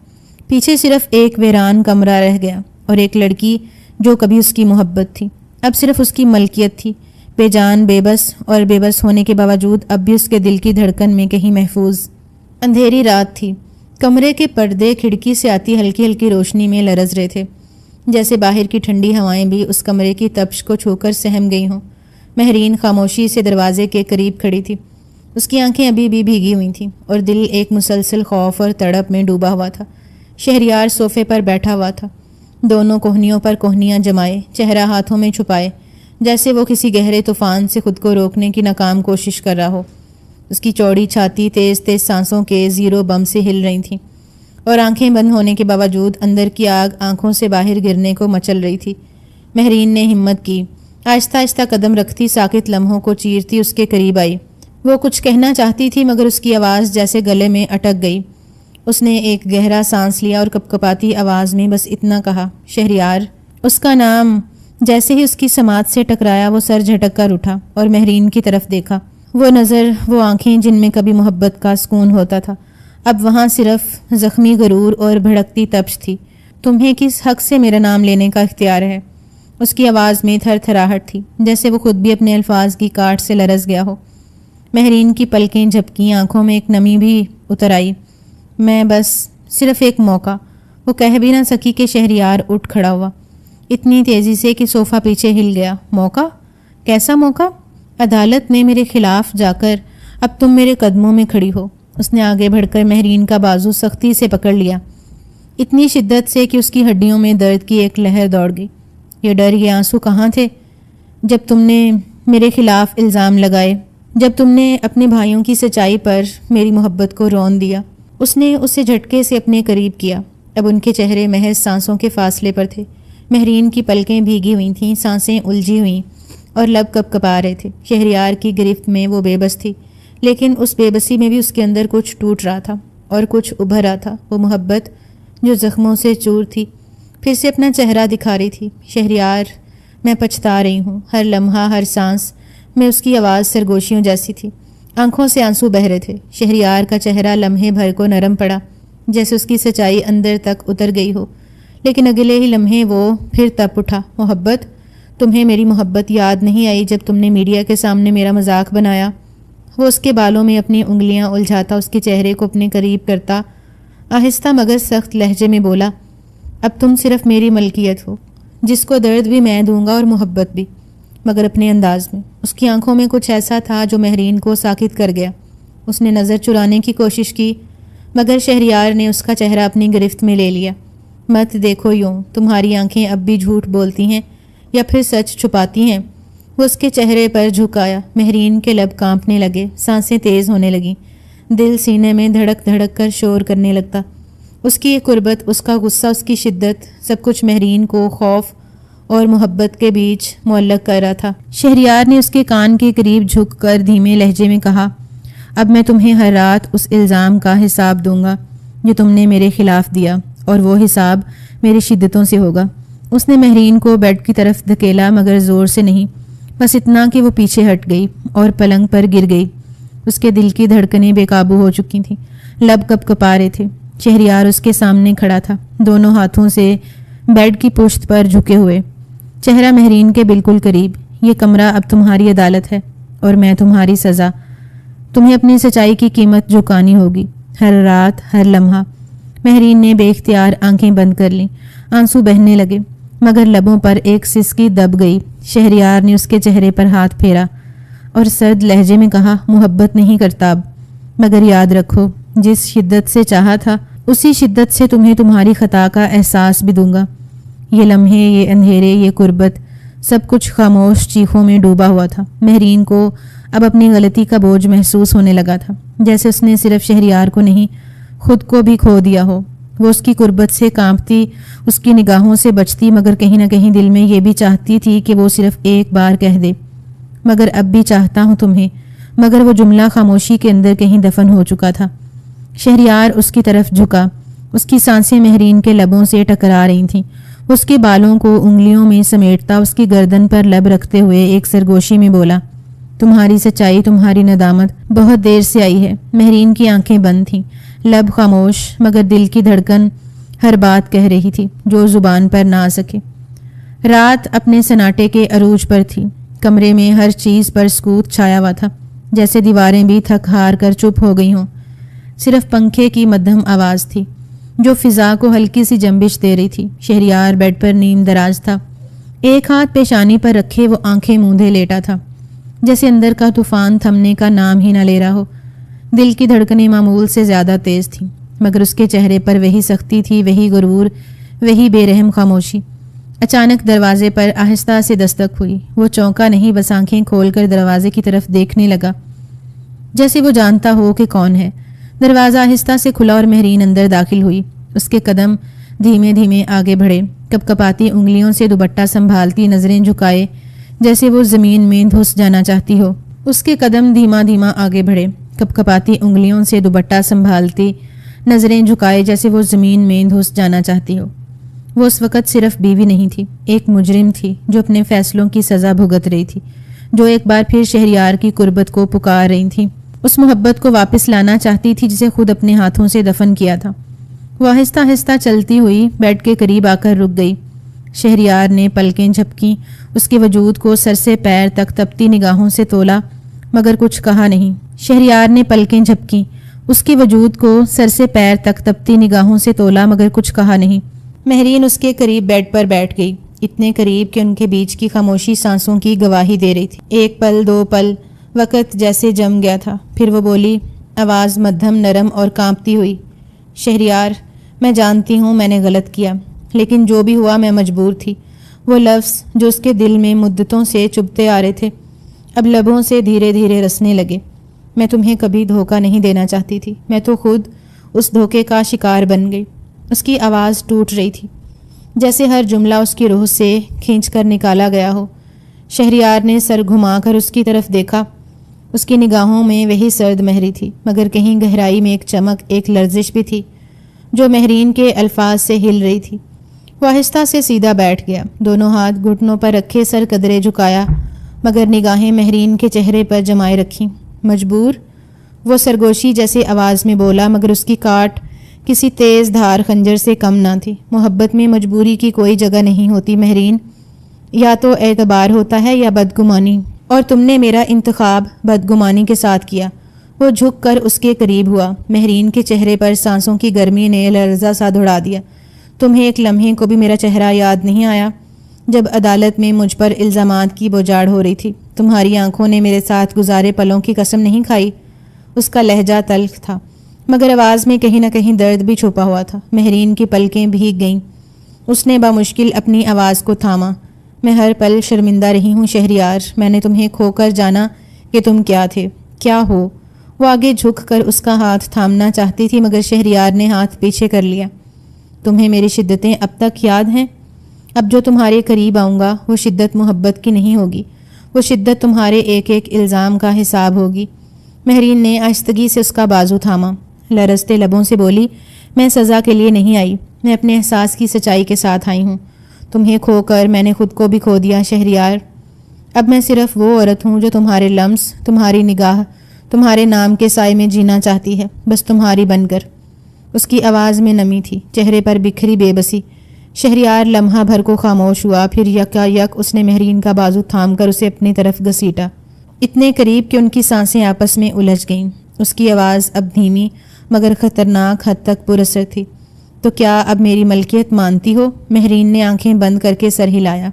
پیچھے صرف ایک ویران کمرہ رہ گیا اور ایک لڑکی جو کبھی اس کی محبت تھی، اب صرف اس کی ملکیت تھی، بے جان، بے بس، اور بے بس ہونے کے باوجود اب بھی اس کے دل کی دھڑکن میں کہیں محفوظ۔ اندھیری رات تھی، کمرے کے پردے کھڑکی سے آتی ہلکی ہلکی روشنی میں لرز رہے تھے، جیسے باہر کی ٹھنڈی ہوائیں بھی اس کمرے کی تپش کو چھو کر سہم گئی ہوں۔ مہرین خاموشی سے دروازے کے قریب کھڑی تھی، اس کی آنکھیں ابھی بھی بھیگی ہوئی تھیں اور دل ایک مسلسل خوف اور تڑپ میں ڈوبا ہوا تھا۔ شہریار صوفے پر بیٹھا ہوا تھا، دونوں کوہنیوں پر کوہنیاں جمائے، چہرہ ہاتھوں میں چھپائے، جیسے وہ کسی گہرے طوفان سے خود کو روکنے کی ناکام کوشش کر رہا ہو۔ اس کی چوڑی چھاتی تیز تیز سانسوں کے زیرو بم سے ہل رہی تھیں اور آنکھیں بند ہونے کے باوجود اندر کی آگ آنکھوں سے باہر گرنے کو مچل رہی تھی۔ مہرین نے ہمت کی، آہستہ آہستہ قدم رکھتی ساکت لمحوں کو چیرتی اس کے قریب آئی۔ وہ کچھ کہنا چاہتی تھی مگر اس کی آواز جیسے گلے میں اٹک گئی۔ اس نے ایک گہرا سانس لیا اور کپکپاتی آواز میں بس اتنا کہا، شہریار۔ اس کا نام جیسے ہی اس کی سماعت سے ٹکرایا وہ سر جھٹک کر اٹھا اور مہرین کی طرف دیکھا۔ وہ نظر، وہ آنکھیں جن میں کبھی محبت کا سکون ہوتا تھا، اب وہاں صرف زخمی غرور اور بھڑکتی تپش تھی۔ تمہیں کس حق سے میرا نام لینے کا اختیار ہے؟ اس کی آواز میں تھر تھراہٹ تھی، جیسے وہ خود بھی اپنے الفاظ کی کاٹ سے لرز گیا ہو۔ مہرین کی پلکیں جھپکیں، آنکھوں میں ایک نمی بھی اتر آئی۔ میں بس صرف ایک موقع، وہ کہہ بھی نہ سکی کہ شہریار اٹھ کھڑا ہوا اتنی تیزی سے کہ صوفہ پیچھے ہل گیا۔ موقع؟ کیسا موقع؟ عدالت میں میرے خلاف جا کر اب تم میرے قدموں میں کھڑی ہو۔ اس نے آگے بڑھ کر مہرین کا بازو سختی سے پکڑ لیا، اتنی شدت سے کہ اس کی ہڈیوں میں درد کی ایک لہر دوڑ گئی۔ یہ ڈر، یہ آنسو کہاں تھے جب تم نے میرے خلاف الزام لگائے، جب تم نے اپنے بھائیوں کی سچائی پر میری محبت کو رون دیا؟ اس نے اسے جھٹکے سے اپنے قریب کیا۔ اب ان کے چہرے محض سانسوں کے فاصلے پر تھے۔ مہرین کی پلکیں بھیگی ہوئی تھیں، سانسیں الجھی ہوئیں اور لب کپ کپا رہے تھے۔ شہریار کی گرفت میں وہ بے بس تھی، لیکن اس بے بسی میں بھی اس کے اندر کچھ ٹوٹ رہا تھا اور کچھ ابھر رہا تھا، وہ محبت جو زخموں سے چور تھی، پھر سے اپنا چہرہ دکھا رہی تھی۔ شہریار، میں پچھتا رہی ہوں، ہر لمحہ، ہر سانس میں اس کی آواز سرگوشیوں جیسی تھی۔ آنکھوں سے آنسو بہہ رہے تھے۔ شہریار کا چہرہ لمحے بھر کو نرم پڑا، جیسے اس کی سچائی اندر تک اتر گئی ہو، لیکن اگلے ہی لمحے وہ پھر تپ اٹھا۔ محبت؟ تمہیں میری محبت یاد نہیں آئی جب تم نے میڈیا کے سامنے میرا مذاق بنایا؟ وہ اس کے بالوں میں اپنی انگلیاں الجھاتا، اس کے چہرے کو اپنے قریب کرتا، آہستہ مگر سخت لہجے میں بولا، اب تم صرف میری ملکیت ہو، جس کو درد بھی میں دوں گا اور محبت بھی، مگر اپنے انداز میں۔ اس کی آنکھوں میں کچھ ایسا تھا جو مہرین کو ساکت کر گیا۔ اس نے نظر چرانے کی کوشش کی، مگر شہریار نے اس کا چہرہ اپنی گرفت میں لے لیا۔ مت دیکھو یوں، تمہاری آنکھیں اب بھی جھوٹ بولتی ہیں یا پھر سچ چھپاتی ہیں؟ وہ اس کے چہرے پر جھکایا۔ مہرین کے لب کانپنے لگے، سانسیں تیز ہونے لگیں، دل سینے میں دھڑک دھڑک کر شور کرنے لگتا۔ اس کی یہ قربت، اس کا غصہ، اس کی شدت، سب کچھ مہرین کو خوف اور محبت کے بیچ معلق کر رہا تھا۔ شہریار نے اس کے کان کے قریب جھک کر دھیمے لہجے میں کہا، اب میں تمہیں ہر رات اس الزام کا حساب دوں گا جو تم نے میرے خلاف دیا، اور وہ حساب میری شدتوں سے ہوگا۔ اس نے مہرین کو بیڈ کی طرف دھکیلا، مگر زور سے نہیں، بس اتنا کہ وہ پیچھے ہٹ گئی اور پلنگ پر گر گئی۔ اس کے دل کی دھڑکنیں بے قابو ہو چکی تھیں، لب کپ کپا رہے تھے۔ شہریار اس کے سامنے کھڑا تھا، دونوں ہاتھوں سے بیڈ کی پشت پر جھکے ہوئے، چہرہ مہرین کے بالکل قریب۔ یہ کمرہ اب تمہاری عدالت ہے اور میں تمہاری سزا۔ تمہیں اپنی سچائی کی قیمت چکانی ہوگی، ہر رات، ہر لمحہ۔ مہرین نے بے اختیار آنکھیں بند کر لیں، آنسو بہنے لگے، مگر لبوں پر ایک سسکی دب گئی۔ شہریار نے اس کے چہرے پر ہاتھ پھیرا اور سرد لہجے میں کہا، محبت نہیں کرتا اب، مگر یاد رکھو، جس شدت سے چاہا تھا اسی شدت سے تمہیں تمہاری خطا کا احساس بھی دوں گا۔ یہ لمحے، یہ اندھیرے، یہ قربت، سب کچھ خاموش چیخوں میں ڈوبا ہوا تھا۔ مہرین کو اب اپنی غلطی کا بوجھ محسوس ہونے لگا تھا، جیسے اس نے صرف شہریار کو نہیں، خود کو بھی کھو دیا ہو۔ وہ اس کی قربت سے کانپتی، اس کی نگاہوں سے بچتی، مگر کہیں نہ کہیں دل میں یہ بھی چاہتی تھی کہ وہ صرف ایک بار کہہ دے، مگر اب بھی چاہتا ہوں تمہیں، مگر وہ جملہ خاموشی کے اندر کہیں دفن ہو چکا تھا۔ شہریار اس کی طرف جھکا، اس کی سانسیں مہرین کے لبوں سے ٹکرا رہی تھیں۔ اس کے بالوں کو انگلیوں میں سمیٹتا، اس کی گردن پر لب رکھتے ہوئے ایک سرگوشی میں بولا، تمہاری سچائی، تمہاری ندامت بہت دیر سے آئی ہے۔ مہرین کی آنکھیں بند تھیں، لب خاموش، مگر دل کی دھڑکن ہر بات کہہ رہی تھی جو زبان پر نہ آ سکے۔ رات اپنے سناٹے کے عروج پر تھی، کمرے میں ہر چیز پر سکوت چھایا ہوا تھا، جیسے دیواریں بھی تھک ہار کر چپ ہو گئی ہوں۔ صرف پنکھے کی مدھم آواز تھی جو فضا کو ہلکی سی جنبش دے رہی تھی۔ شہریار بیڈ پر نیم دراز تھا، ایک ہاتھ پیشانی پر رکھے وہ آنکھیں موندے لیٹا تھا، جیسے اندر کا طوفان تھمنے کا نام ہی نہ لے رہا ہو۔ دل کی دھڑکنیں معمول سے زیادہ تیز تھیں، مگر اس کے چہرے پر وہی سختی تھی، وہی غرور، وہی بے رحم خاموشی۔ اچانک دروازے پر آہستہ سے دستک ہوئی۔ وہ چونکا نہیں، بس آنکھیں کھول کر دروازے کی طرف دیکھنے لگا، جیسے وہ جانتا ہو کہ کون ہے۔ دروازہ آہستہ سے کھلا اور مہرین اندر داخل ہوئی۔ اس کے قدم دھیمے دھیمے آگے بڑھے، کپ کپاتی انگلیوں سے دوپٹہ سنبھالتی، نظریں جھکائے جیسے وہ زمین میں دھس جانا چاہتی ہو۔ اس کے قدم دھیما دھیما آگے بڑھے، کپ کپاتی انگلیوں سے دوپٹہ سنبھالتی، نظریں جھکائے جیسے وہ زمین میں دھس جانا چاہتی ہو۔ وہ اس وقت صرف بیوی نہیں تھی، ایک مجرم تھی جو اپنے فیصلوں کی سزا بھگت رہی تھی، جو ایک بار پھر شہریار کی قربت کو پکار رہی تھی، اس محبت کو واپس لانا چاہتی تھی جسے خود اپنے ہاتھوں سے دفن کیا تھا۔ وہ آہستہ آہستہ چلتی ہوئی بیڈ کے قریب آ کر رک گئی۔ شہریار نے پلکیں جھپکیں، اس کے وجود کو سر سے پیر تک تپتی نگاہوں سے تولا مگر کچھ کہا نہیں۔ شہریار نے پلکیں جھپکیں، اس کے وجود کو سر سے پیر تک تپتی نگاہوں سے تولا مگر کچھ کہا نہیں۔ مہرین اس کے قریب بیڈ پر بیٹھ گئی، اتنے قریب کہ ان کے بیچ کی خاموشی سانسوں کی گواہی دے رہی تھی۔ ایک پل، دو پل، وقت جیسے جم گیا تھا۔ پھر وہ بولی، آواز مدھم، نرم اور کانپتی ہوئی، شہریار، میں جانتی ہوں میں نے غلط کیا، لیکن جو بھی ہوا میں مجبور تھی۔ وہ لفظ جو اس کے دل میں مدتوں سے چبھتے آ رہے تھے اب لبوں سے دھیرے دھیرے رسنے لگے۔ میں تمہیں کبھی دھوکہ نہیں دینا چاہتی تھی، میں تو خود اس دھوکے کا شکار بن گئی۔ اس کی آواز ٹوٹ رہی تھی، جیسے ہر جملہ اس کی روح سے کھینچ کر نکالا گیا ہو۔ شہریار نے سر گھما کر اس کی طرف دیکھا۔ اس کی نگاہوں میں وہی سرد مہری تھی، مگر کہیں گہرائی میں ایک چمک، ایک لرزش بھی تھی جو مہرین کے الفاظ سے ہل رہی تھی۔ وہ آہستہ سے سیدھا بیٹھ گیا، دونوں ہاتھ گھٹنوں پر رکھے، سر قدرے جھکایا، مگر نگاہیں مہرین کے چہرے پر جمائے رکھیں۔ مجبور؟ وہ سرگوشی جیسے آواز میں بولا، مگر اس کی کاٹ کسی تیز دھار خنجر سے کم نہ تھی۔ محبت میں مجبوری کی کوئی جگہ نہیں ہوتی مہرین، یا تو اعتبار ہوتا ہے یا بدگمانی، اور تم نے میرا انتخاب بدگمانی کے ساتھ کیا۔ وہ جھک کر اس کے قریب ہوا، مہرین کے چہرے پر سانسوں کی گرمی نے لرزہ سا دوڑا دیا۔ تمہیں ایک لمحے کو بھی میرا چہرہ یاد نہیں آیا جب عدالت میں مجھ پر الزامات کی بوجھاڑ ہو رہی تھی؟ تمہاری آنکھوں نے میرے ساتھ گزارے پلوں کی قسم نہیں کھائی؟ اس کا لہجہ تلخ تھا، مگر آواز میں کہیں نہ کہیں درد بھی چھپا ہوا تھا۔ مہرین کی پلکیں بھیگ گئیں، اس نے بامشکل اپنی آواز کو تھاما۔ میں ہر پل شرمندہ رہی ہوں شہریار، میں نے تمہیں کھو کر جانا کہ تم کیا تھے، کیا ہو۔ وہ آگے جھک کر اس کا ہاتھ تھامنا چاہتی تھی، مگر شہریار نے ہاتھ پیچھے کر لیا۔ تمہیں میری شدتیں اب تک یاد ہیں؟ اب جو تمہارے قریب آؤں گا وہ شدت محبت کی نہیں ہوگی، وہ شدت تمہارے ایک ایک الزام کا حساب ہوگی۔ مہرین نے آہستگی سے اس کا بازو تھاما، لرزتے لبوں سے بولی، میں سزا کے لیے نہیں آئی، میں اپنے احساس کی سچائی کے ساتھ آئی ہوں۔ تمہیں کھو کر میں نے خود کو بھی کھو دیا شہریار۔ اب میں صرف وہ عورت ہوں جو تمہارے لمس، تمہاری نگاہ، تمہارے نام کے سائے میں جینا چاہتی ہے، بس تمہاری بن کر۔ اس کی آواز میں نمی تھی، چہرے پر بکھری بے بسی۔ شہریار لمحہ بھر کو خاموش ہوا، پھر یکا یک اس نے مہرین کا بازو تھام کر اسے اپنی طرف گھسیٹا، اتنے قریب کہ ان کی سانسیں آپس میں الجھ گئیں۔ اس کی آواز اب دھیمی مگر خطرناک حد تک پراثر تھی۔ تو کیا اب میری ملکیت مانتی ہو؟ مہرین نے آنکھیں بند کر کے سر ہلایا،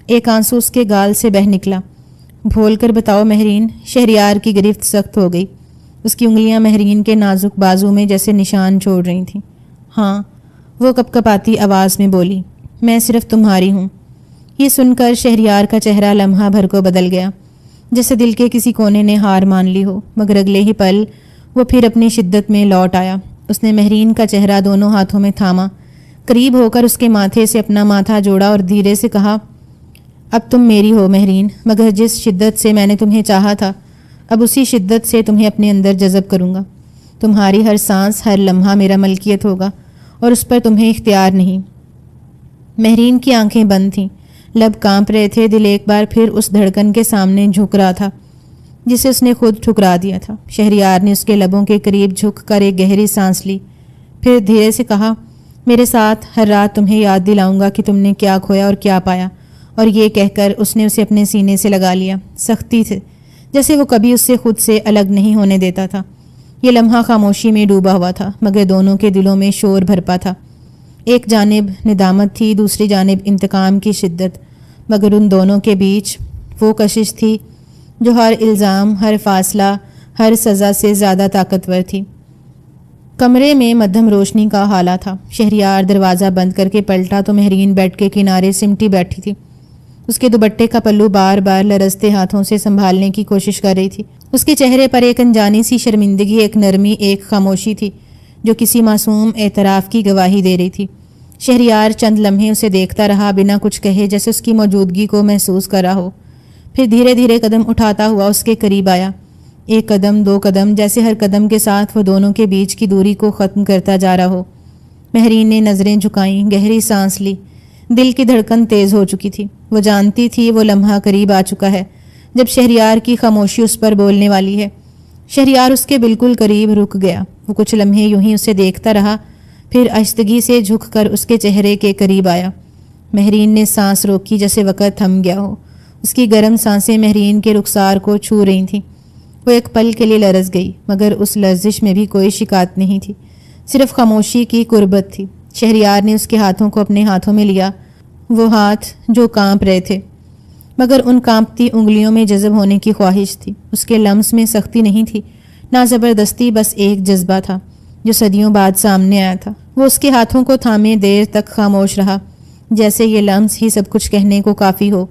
ایک آنسو اس کے گال سے بہہ نکلا۔ بھول کر بتاؤ مہرین۔ شہریار کی گرفت سخت ہو گئی، اس کی انگلیاں مہرین کے نازک بازو میں جیسے نشان چھوڑ رہی تھیں۔ ہاں، وہ کپکپاتی آواز میں بولی، میں صرف تمہاری ہوں۔ یہ سن کر شہریار کا چہرہ لمحہ بھر کو بدل گیا، جیسے دل کے کسی کونے نے ہار مان لی ہو، مگر اگلے ہی پل وہ پھر اپنی شدت میں لوٹ آیا۔ اس نے مہرین کا چہرہ دونوں ہاتھوں میں تھاما، قریب ہو کر اس کے ماتھے سے اپنا ماتھا جوڑا اور دھیرے سے کہا، اب تم میری ہو مہرین، مگر جس شدت سے میں نے تمہیں چاہا تھا اب اسی شدت سے تمہیں اپنے اندر جذب کروں گا۔ تمہاری ہر سانس، ہر لمحہ میرا ملکیت ہوگا اور اس پر تمہیں اختیار نہیں۔ مہرین کی آنکھیں بند تھیں، لب کانپ رہے تھے، دل ایک بار پھر اس دھڑکن کے سامنے جھک رہا تھا جسے اس نے خود ٹھکرا دیا تھا۔ شہریار نے اس کے لبوں کے قریب جھک کر ایک گہری سانس لی، پھر دھیرے سے کہا، میرے ساتھ ہر رات تمہیں یاد دلاؤں گا کہ تم نے کیا کھویا اور کیا پایا۔ اور یہ کہہ کر اس نے اسے اپنے سینے سے لگا لیا، سختی سے، جیسے وہ کبھی اس سے خود سے الگ نہیں ہونے دیتا تھا۔ یہ لمحہ خاموشی میں ڈوبا ہوا تھا، مگر دونوں کے دلوں میں شور بھرپا تھا۔ ایک جانب ندامت تھی، دوسری جانب انتقام کی شدت، مگر ان دونوں کے بیچ وہ کشش تھی جو ہر الزام، ہر فاصلہ، ہر سزا سے زیادہ طاقتور تھی۔ کمرے میں مدھم روشنی کا حالہ تھا۔ شہریار دروازہ بند کر کے پلٹا تو مہرین بیڈ کے کنارے سمٹی بیٹھی تھی، اس کے دوپٹے کا پلو بار بار لرزتے ہاتھوں سے سنبھالنے کی کوشش کر رہی تھی۔ اس کے چہرے پر ایک انجانی سی شرمندگی، ایک نرمی، ایک خاموشی تھی جو کسی معصوم اعتراف کی گواہی دے رہی تھی۔ شہریار چند لمحے اسے دیکھتا رہا بنا کچھ کہے، جیسے اس کی موجودگی کو محسوس کر رہا ہو، پھر دھیرے دھیرے قدم اٹھاتا ہوا اس کے قریب آیا۔ ایک قدم، دو قدم، جیسے ہر قدم کے ساتھ وہ دونوں کے بیچ کی دوری کو ختم کرتا جا رہا ہو۔ مہرین نے نظریں جھکائیں، گہری سانس لی۔ دل کی دھڑکن تیز ہو چکی تھی۔ وہ جانتی تھی وہ لمحہ قریب آ چکا ہے جب شہریار کی خاموشی اس پر بولنے والی ہے۔ شہریار اس کے بالکل قریب رک گیا۔ وہ کچھ لمحے یوں ہی اسے دیکھتا رہا، پھر آہستگی سے جھک کر اس کے چہرے کے قریب آیا۔ مہرین نے سانس روکی جیسے وقت تھم گیا ہو۔ اس کی گرم سانسیں مہرین کے رخسار کو چھو رہی تھیں۔ وہ ایک پل کے لیے لرز گئی، مگر اس لرزش میں بھی کوئی شکایت نہیں تھی، صرف خاموشی کی قربت تھی۔ شہریار نے اس کے ہاتھوں کو اپنے ہاتھوں میں لیا، وہ ہاتھ جو کانپ رہے تھے، مگر ان کانپتی انگلیوں میں جذب ہونے کی خواہش تھی۔ اس کے لمس میں سختی نہیں تھی، نہ زبردستی، بس ایک جذبہ تھا جو صدیوں بعد سامنے آیا تھا۔ وہ اس کے ہاتھوں کو تھامے دیر تک خاموش رہا، جیسے یہ لمس ہی سب کچھ کہنے کو کافی ہو۔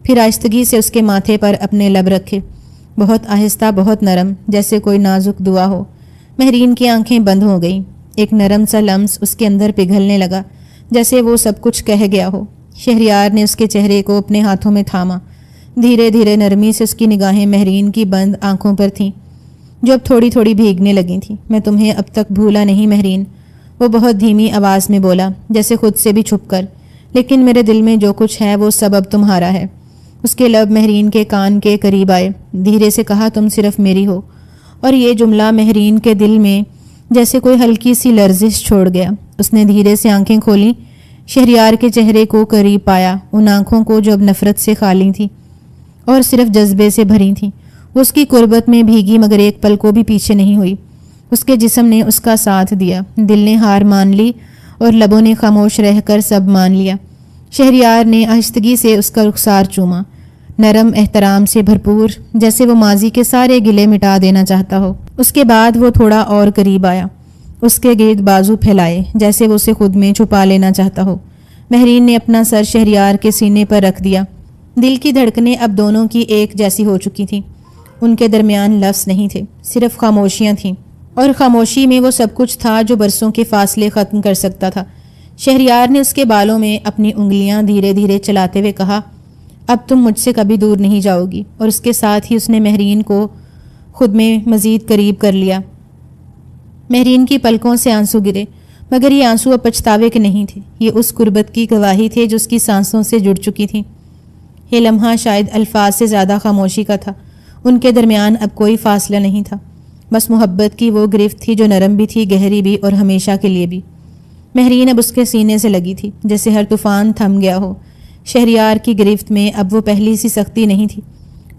پھر آہستگی سے اس کے ماتھے پر اپنے لب رکھے، بہت آہستہ، بہت نرم، جیسے کوئی نازک دعا ہو۔ مہرین کی آنکھیں بند ہو گئیں۔ ایک نرم سا لمس اس کے اندر پگھلنے لگا، جیسے وہ سب کچھ کہہ گیا ہو۔ شہریار نے اس کے چہرے کو اپنے ہاتھوں میں تھاما۔ دھیرے دھیرے نرمی سے اس کی نگاہیں مہرین کی بند آنکھوں پر تھیں، جو اب تھوڑی تھوڑی بھیگنے لگی تھیں۔ میں تمہیں اب تک بھولا نہیں مہرین، وہ بہت دھیمی آواز میں بولا، جیسے خود سے بھی چھپ کر، لیکن میرے دل میں جو کچھ ہے وہ سب اب تمہارا ہے۔ اس کے لب مہرین کے کان کے قریب آئے، دھیرے سے کہا، تم صرف میری ہو۔ اور یہ جملہ مہرین کے دل میں جیسے کوئی ہلکی سی لرزش چھوڑ گیا۔ اس نے دھیرے سے آنکھیں کھولیں، شہریار کے چہرے کو قریب پایا، ان آنکھوں کو جو اب نفرت سے خالی تھیں اور صرف جذبے سے بھری تھیں۔ وہ اس کی قربت میں بھیگی، مگر ایک پل کو بھی پیچھے نہیں ہوئی۔ اس کے جسم نے اس کا ساتھ دیا، دل نے ہار مان لی اور لبوں نے خاموش رہ کر سب مان لیا۔ شہریار نے آہستگی سے اس کا رخسار چوما، نرم، احترام سے بھرپور، جیسے وہ ماضی کے سارے گلے مٹا دینا چاہتا ہو۔ اس کے بعد وہ تھوڑا اور قریب آیا، اس کے گرد بازو پھیلائے، جیسے وہ اسے خود میں چھپا لینا چاہتا ہو۔ مہرین نے اپنا سر شہریار کے سینے پر رکھ دیا۔ دل کی دھڑکنیں اب دونوں کی ایک جیسی ہو چکی تھیں۔ ان کے درمیان لفظ نہیں تھے، صرف خاموشیاں تھیں، اور خاموشی میں وہ سب کچھ تھا جو برسوں کے فاصلے ختم کر سکتا تھا۔ شہریار نے اس کے بالوں میں اپنی انگلیاں دھیرے دھیرے چلاتے ہوئے کہا، اب تم مجھ سے کبھی دور نہیں جاؤ گی۔ اور اس کے ساتھ ہی اس نے مہرین کو خود میں مزید قریب کر لیا۔ مہرین کی پلکوں سے آنسو گرے، مگر یہ آنسو اب پچھتاوے کے نہیں تھے، یہ اس قربت کی گواہی تھے جو اس کی سانسوں سے جڑ چکی تھیں۔ یہ لمحہ شاید الفاظ سے زیادہ خاموشی کا تھا۔ ان کے درمیان اب کوئی فاصلہ نہیں تھا، بس محبت کی وہ گرفت تھی جو نرم بھی تھی، گہری بھی، اور ہمیشہ کے لیے بھی۔ مہرین اب اس کے سینے سے لگی تھی، جیسے ہر طوفان تھم گیا ہو۔ شہریار کی گرفت میں اب وہ پہلی سی سختی نہیں تھی،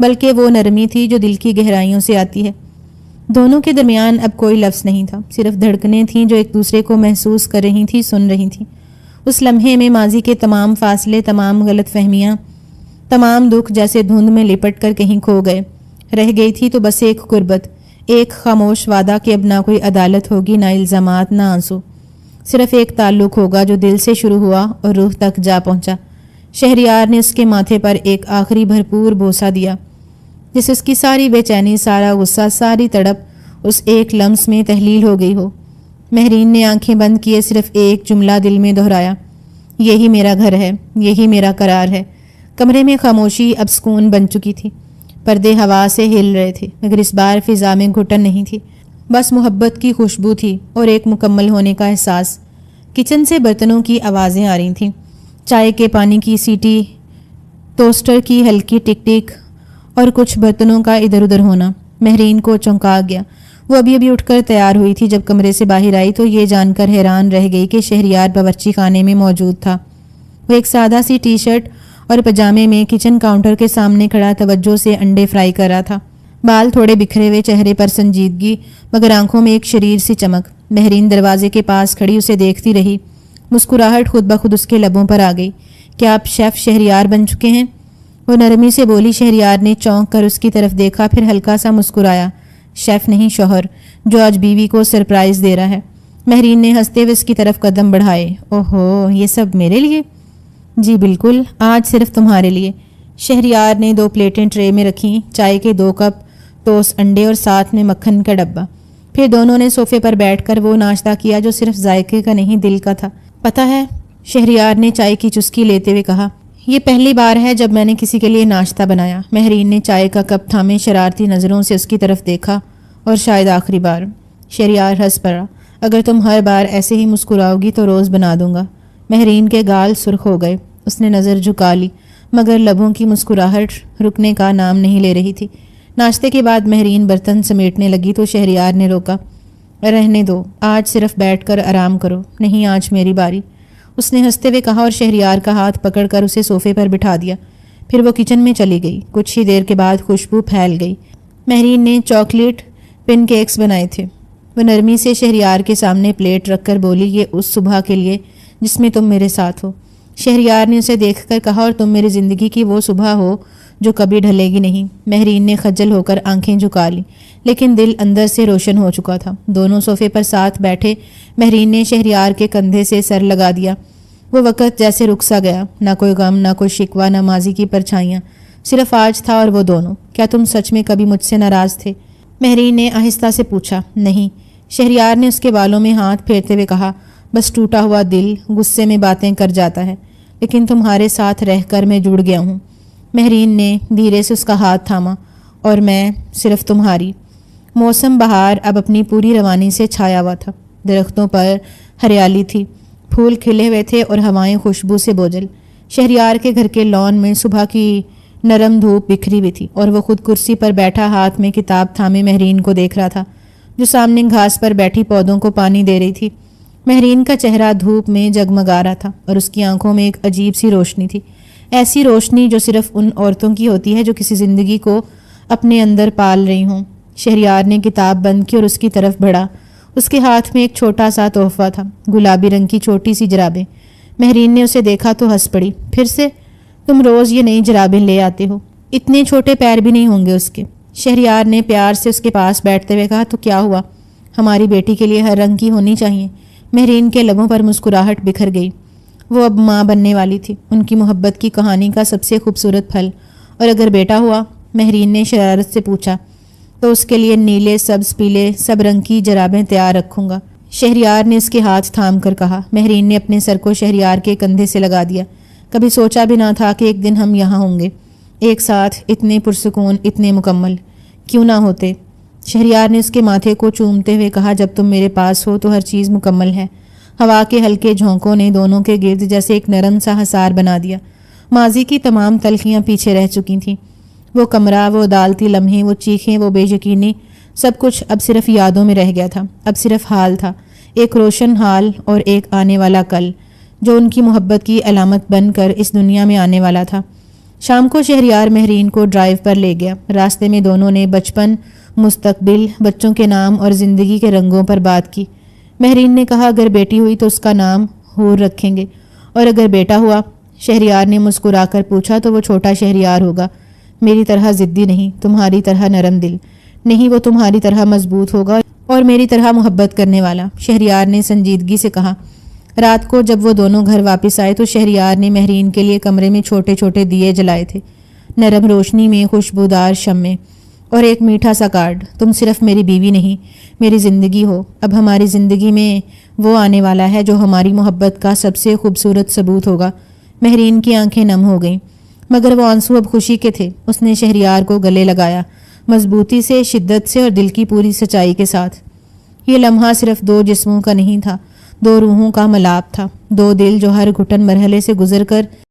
بلکہ وہ نرمی تھی جو دل کی گہرائیوں سے آتی ہے۔ دونوں کے درمیان اب کوئی لفظ نہیں تھا، صرف دھڑکنیں تھیں جو ایک دوسرے کو محسوس کر رہی تھیں، سن رہی تھیں۔ اس لمحے میں ماضی کے تمام فاصلے، تمام غلط فہمیاں، تمام دکھ جیسے دھند میں لپٹ کر کہیں کھو گئے۔ رہ گئی تھی تو بس ایک قربت، ایک خاموش وعدہ کہ اب نہ کوئی عدالت ہوگی، نہ الزامات، نہ آنسو، صرف ایک تعلق ہوگا جو دل سے شروع ہوا اور روح تک جا پہنچا۔ شہریار نے اس کے ماتھے پر ایک آخری بھرپور بوسہ دیا، جس اس کی ساری بے چینی، سارا غصہ، ساری تڑپ اس ایک لمس میں تحلیل ہو گئی ہو۔ مہرین نے آنکھیں بند کیے صرف ایک جملہ دل میں دہرایا، یہی میرا گھر ہے، یہی میرا قرار ہے۔ کمرے میں خاموشی اب سکون بن چکی تھی، پردے ہوا سے ہل رہے تھے، مگر اس بار فضا میں گھٹن نہیں تھی، بس محبت کی خوشبو تھی اور ایک مکمل ہونے کا احساس۔ کچن سے برتنوں کی آوازیں آ رہی تھیں، چائے کے پانی کی سیٹی، ٹوسٹر کی ہلکی ٹک ٹک، اور کچھ برتنوں کا ادھر ادھر ہونا۔ مہرین کو چونکا گیا۔ وہ ابھی اٹھ کر تیار ہوئی تھی، جب کمرے سے باہر آئی تو یہ جان کر حیران رہ گئی کہ شہریار باورچی خانے میں موجود تھا۔ وہ ایک سادہ سی ٹی شرٹ اور پجامے میں کچن کاؤنٹر کے سامنے کھڑا توجہ سے انڈے فرائی کر رہا تھا۔ بال تھوڑے بکھرے ہوئے، چہرے پر سنجیدگی، مگر آنکھوں میں ایک شریر سی چمک۔ مہرین دروازے کے پاس کھڑی اسے دیکھتی رہی۔ مسکراہٹ خود بخود اس کے لبوں پر آ گئی۔ کیا آپ شیف شہریار بن چکے ہیں؟ وہ نرمی سے بولی۔ شہریار نے چونک کر اس کی طرف دیکھا، پھر ہلکا سا مسکرایا۔ شیف نہیں، شوہر، جو آج بیوی کو سرپرائز دے رہا ہے۔ مہرین نے ہنستے ہوئے اس کی طرف قدم بڑھائے۔ اوہو، یہ سب میرے لیے؟ جی بالکل، آج صرف تمہارے لیے۔ شہریار نے 2 پلیٹیں ٹرے میں رکھیں، چائے کے 2 کپ، ٹوسٹ، انڈے اور ساتھ میں مکھن کا ڈبہ۔ پھر دونوں نے صوفے پر بیٹھ کر وہ ناشتہ کیا جو صرف ذائقے کا نہیں، دل کا تھا۔ پتہ ہے، شہریار نے چائے کی چسکی لیتے ہوئے کہا، یہ پہلی بار ہے جب میں نے کسی کے لیے ناشتہ بنایا۔ مہرین نے چائے کا کپ تھامے شرارتی نظروں سے اس کی طرف دیکھا، اور شاید آخری بار۔ شہریار ہنس پڑا۔ اگر تم ہر بار ایسے ہی مسکراؤ گی تو روز بنا دوں گا۔ مہرین کے گال سرخ ہو گئے۔ اس نے نظر جھکا لی مگر لبوں کی مسکراہٹ رکنے کا نام نہیں لے رہی تھی۔ ناشتے کے بعد مہرین برتن سمیٹنے لگی تو شہریار نے روکا۔ رہنے دو، آج صرف بیٹھ کر آرام کرو۔ نہیں، آج میری باری، اس نے ہنستے ہوئے کہا اور شہریار کا ہاتھ پکڑ کر اسے صوفے پر بٹھا دیا۔ پھر وہ کچن میں چلی گئی۔ کچھ ہی دیر کے بعد خوشبو پھیل گئی۔ مہرین نے چاکلیٹ پن کیکس بنائے تھے۔ وہ نرمی سے شہریار کے سامنے پلیٹ رکھ کر بولی، یہ اس صبح کے لیے جس میں تم میرے ساتھ ہو۔ شہریار نے اسے دیکھ کر کہا، اور تم میری زندگی کی وہ صبح ہو جو کبھی ڈھلے گی نہیں۔ مہرین نے خجل ہو کر آنکھیں جھکا لی لیکن دل اندر سے روشن ہو چکا تھا۔ دونوں صوفے پر ساتھ بیٹھے مہرین نے شہریار کے کندھے سے سر لگا دیا۔ وہ وقت جیسے رک سا گیا، نہ کوئی غم، نہ کوئی شکوہ، نہ ماضی کی پرچھائیاں، صرف آج تھا اور وہ دونوں۔ کیا تم سچ میں کبھی مجھ سے ناراض تھے؟ مہرین نے آہستہ سے پوچھا۔ نہیں، شہریار نے اس کے بالوں میں ہاتھ پھیرتے ہوئے کہا، بس ٹوٹا ہوا دل غصے میں باتیں کر جاتا ہے، لیکن تمہارے ساتھ رہ کر میں جڑ گیا ہوں۔ مہرین نے دھیرے سے اس کا ہاتھ تھاما، اور میں صرف تمہاری۔ موسم بہار اب اپنی پوری روانی سے چھایا ہوا تھا۔ درختوں پر ہریالی تھی، پھول کھلے ہوئے تھے اور ہوائیں خوشبو سے بوجھل۔ شہریار کے گھر کے لان میں صبح کی نرم دھوپ بکھری ہوئی تھی اور وہ خود کرسی پر بیٹھا ہاتھ میں کتاب تھامے مہرین کو دیکھ رہا تھا جو سامنے گھاس پر بیٹھی پودوں کو پانی دے رہی تھی۔ مہرین کا چہرہ دھوپ میں جگمگا رہا تھا اور اس کی آنکھوں میں ایک عجیب سی روشنی تھی، ایسی روشنی جو صرف ان عورتوں کی ہوتی ہے جو کسی زندگی کو اپنے اندر پال رہی ہوں۔ شہریار نے کتاب بند کی اور اس کی طرف بڑھا۔ اس کے ہاتھ میں ایک چھوٹا سا تحفہ تھا، گلابی رنگ کی چھوٹی سی جرابیں۔ مہرین نے اسے دیکھا تو ہنس پڑی۔ پھر سے؟ تم روز یہ نئی جرابیں لے آتے ہو؟ اتنے چھوٹے پیر بھی نہیں ہوں گے اس کے۔ شہریار نے پیار سے اس کے پاس بیٹھتے ہوئے کہا، تو کیا ہوا؟ ہماری بیٹی کے لیے ہر رنگ کی ہونی چاہیے۔ مہرین کے لبوں پر مسکراہٹ بکھر گئی۔ وہ اب ماں بننے والی تھی، ان کی محبت کی کہانی کا سب سے خوبصورت پھل۔ اور اگر بیٹا ہوا؟ مہرین نے شرارت سے پوچھا۔ تو اس کے لیے نیلے، سبز، پیلے سب رنگ کی جرابیں تیار رکھوں گا، شہریار نے اس کے ہاتھ تھام کر کہا۔ مہرین نے اپنے سر کو شہریار کے کندھے سے لگا دیا۔ کبھی سوچا بھی نہ تھا کہ ایک دن ہم یہاں ہوں گے، ایک ساتھ، اتنے پرسکون، اتنے مکمل۔ کیوں نہ ہوتے؟ شہریار نے اس کے ماتھے کو چومتے ہوئے کہا، جب تم میرے پاس ہو تو ہر چیز مکمل ہے۔ ہوا کے ہلکے جھونکوں نے دونوں کے گرد جیسے ایک نرم سا حصار بنا دیا۔ ماضی کی تمام تلخیاں پیچھے رہ چکی تھیں۔ وہ کمرہ، وہ عدالتی لمحے، وہ چیخیں، وہ بے یقینی، سب کچھ اب صرف یادوں میں رہ گیا تھا۔ اب صرف حال تھا، ایک روشن حال اور ایک آنے والا کل جو ان کی محبت کی علامت بن کر اس دنیا میں آنے والا تھا۔ شام کو شہریار مہرین کو ڈرائیو پر لے گیا۔ راستے میں دونوں نے بچپن، مستقبل، بچوں کے نام اور زندگی کے رنگوں پر بات کی۔ مہرین نے کہا، اگر بیٹی ہوئی تو اس کا نام حور رکھیں گے، اور اگر بیٹا ہوا؟ شہریار نے مسکرا کر پوچھا، تو وہ چھوٹا شہریار ہوگا، میری طرح ضدی نہیں، تمہاری طرح نرم دل نہیں، وہ تمہاری طرح مضبوط ہوگا اور میری طرح محبت کرنے والا، شہریار نے سنجیدگی سے کہا۔ رات کو جب وہ دونوں گھر واپس آئے تو شہریار نے مہرین کے لیے کمرے میں چھوٹے چھوٹے دیے جلائے تھے، نرم روشنی میں خوشبودار شمع اور ایک میٹھا سا کارڈ، تم صرف میری بیوی نہیں، میری زندگی ہو۔ اب ہماری زندگی میں وہ آنے والا ہے جو ہماری محبت کا سب سے خوبصورت ثبوت ہوگا۔ مہرین کی آنکھیں نم ہو گئیں مگر وہ آنسو اب خوشی کے تھے۔ اس نے شہریار کو گلے لگایا، مضبوطی سے، شدت سے اور دل کی پوری سچائی کے ساتھ۔ یہ لمحہ صرف دو جسموں کا نہیں تھا، دو روحوں کا ملاپ تھا، دو دل جو ہر گھٹن مرحلے سے گزر کر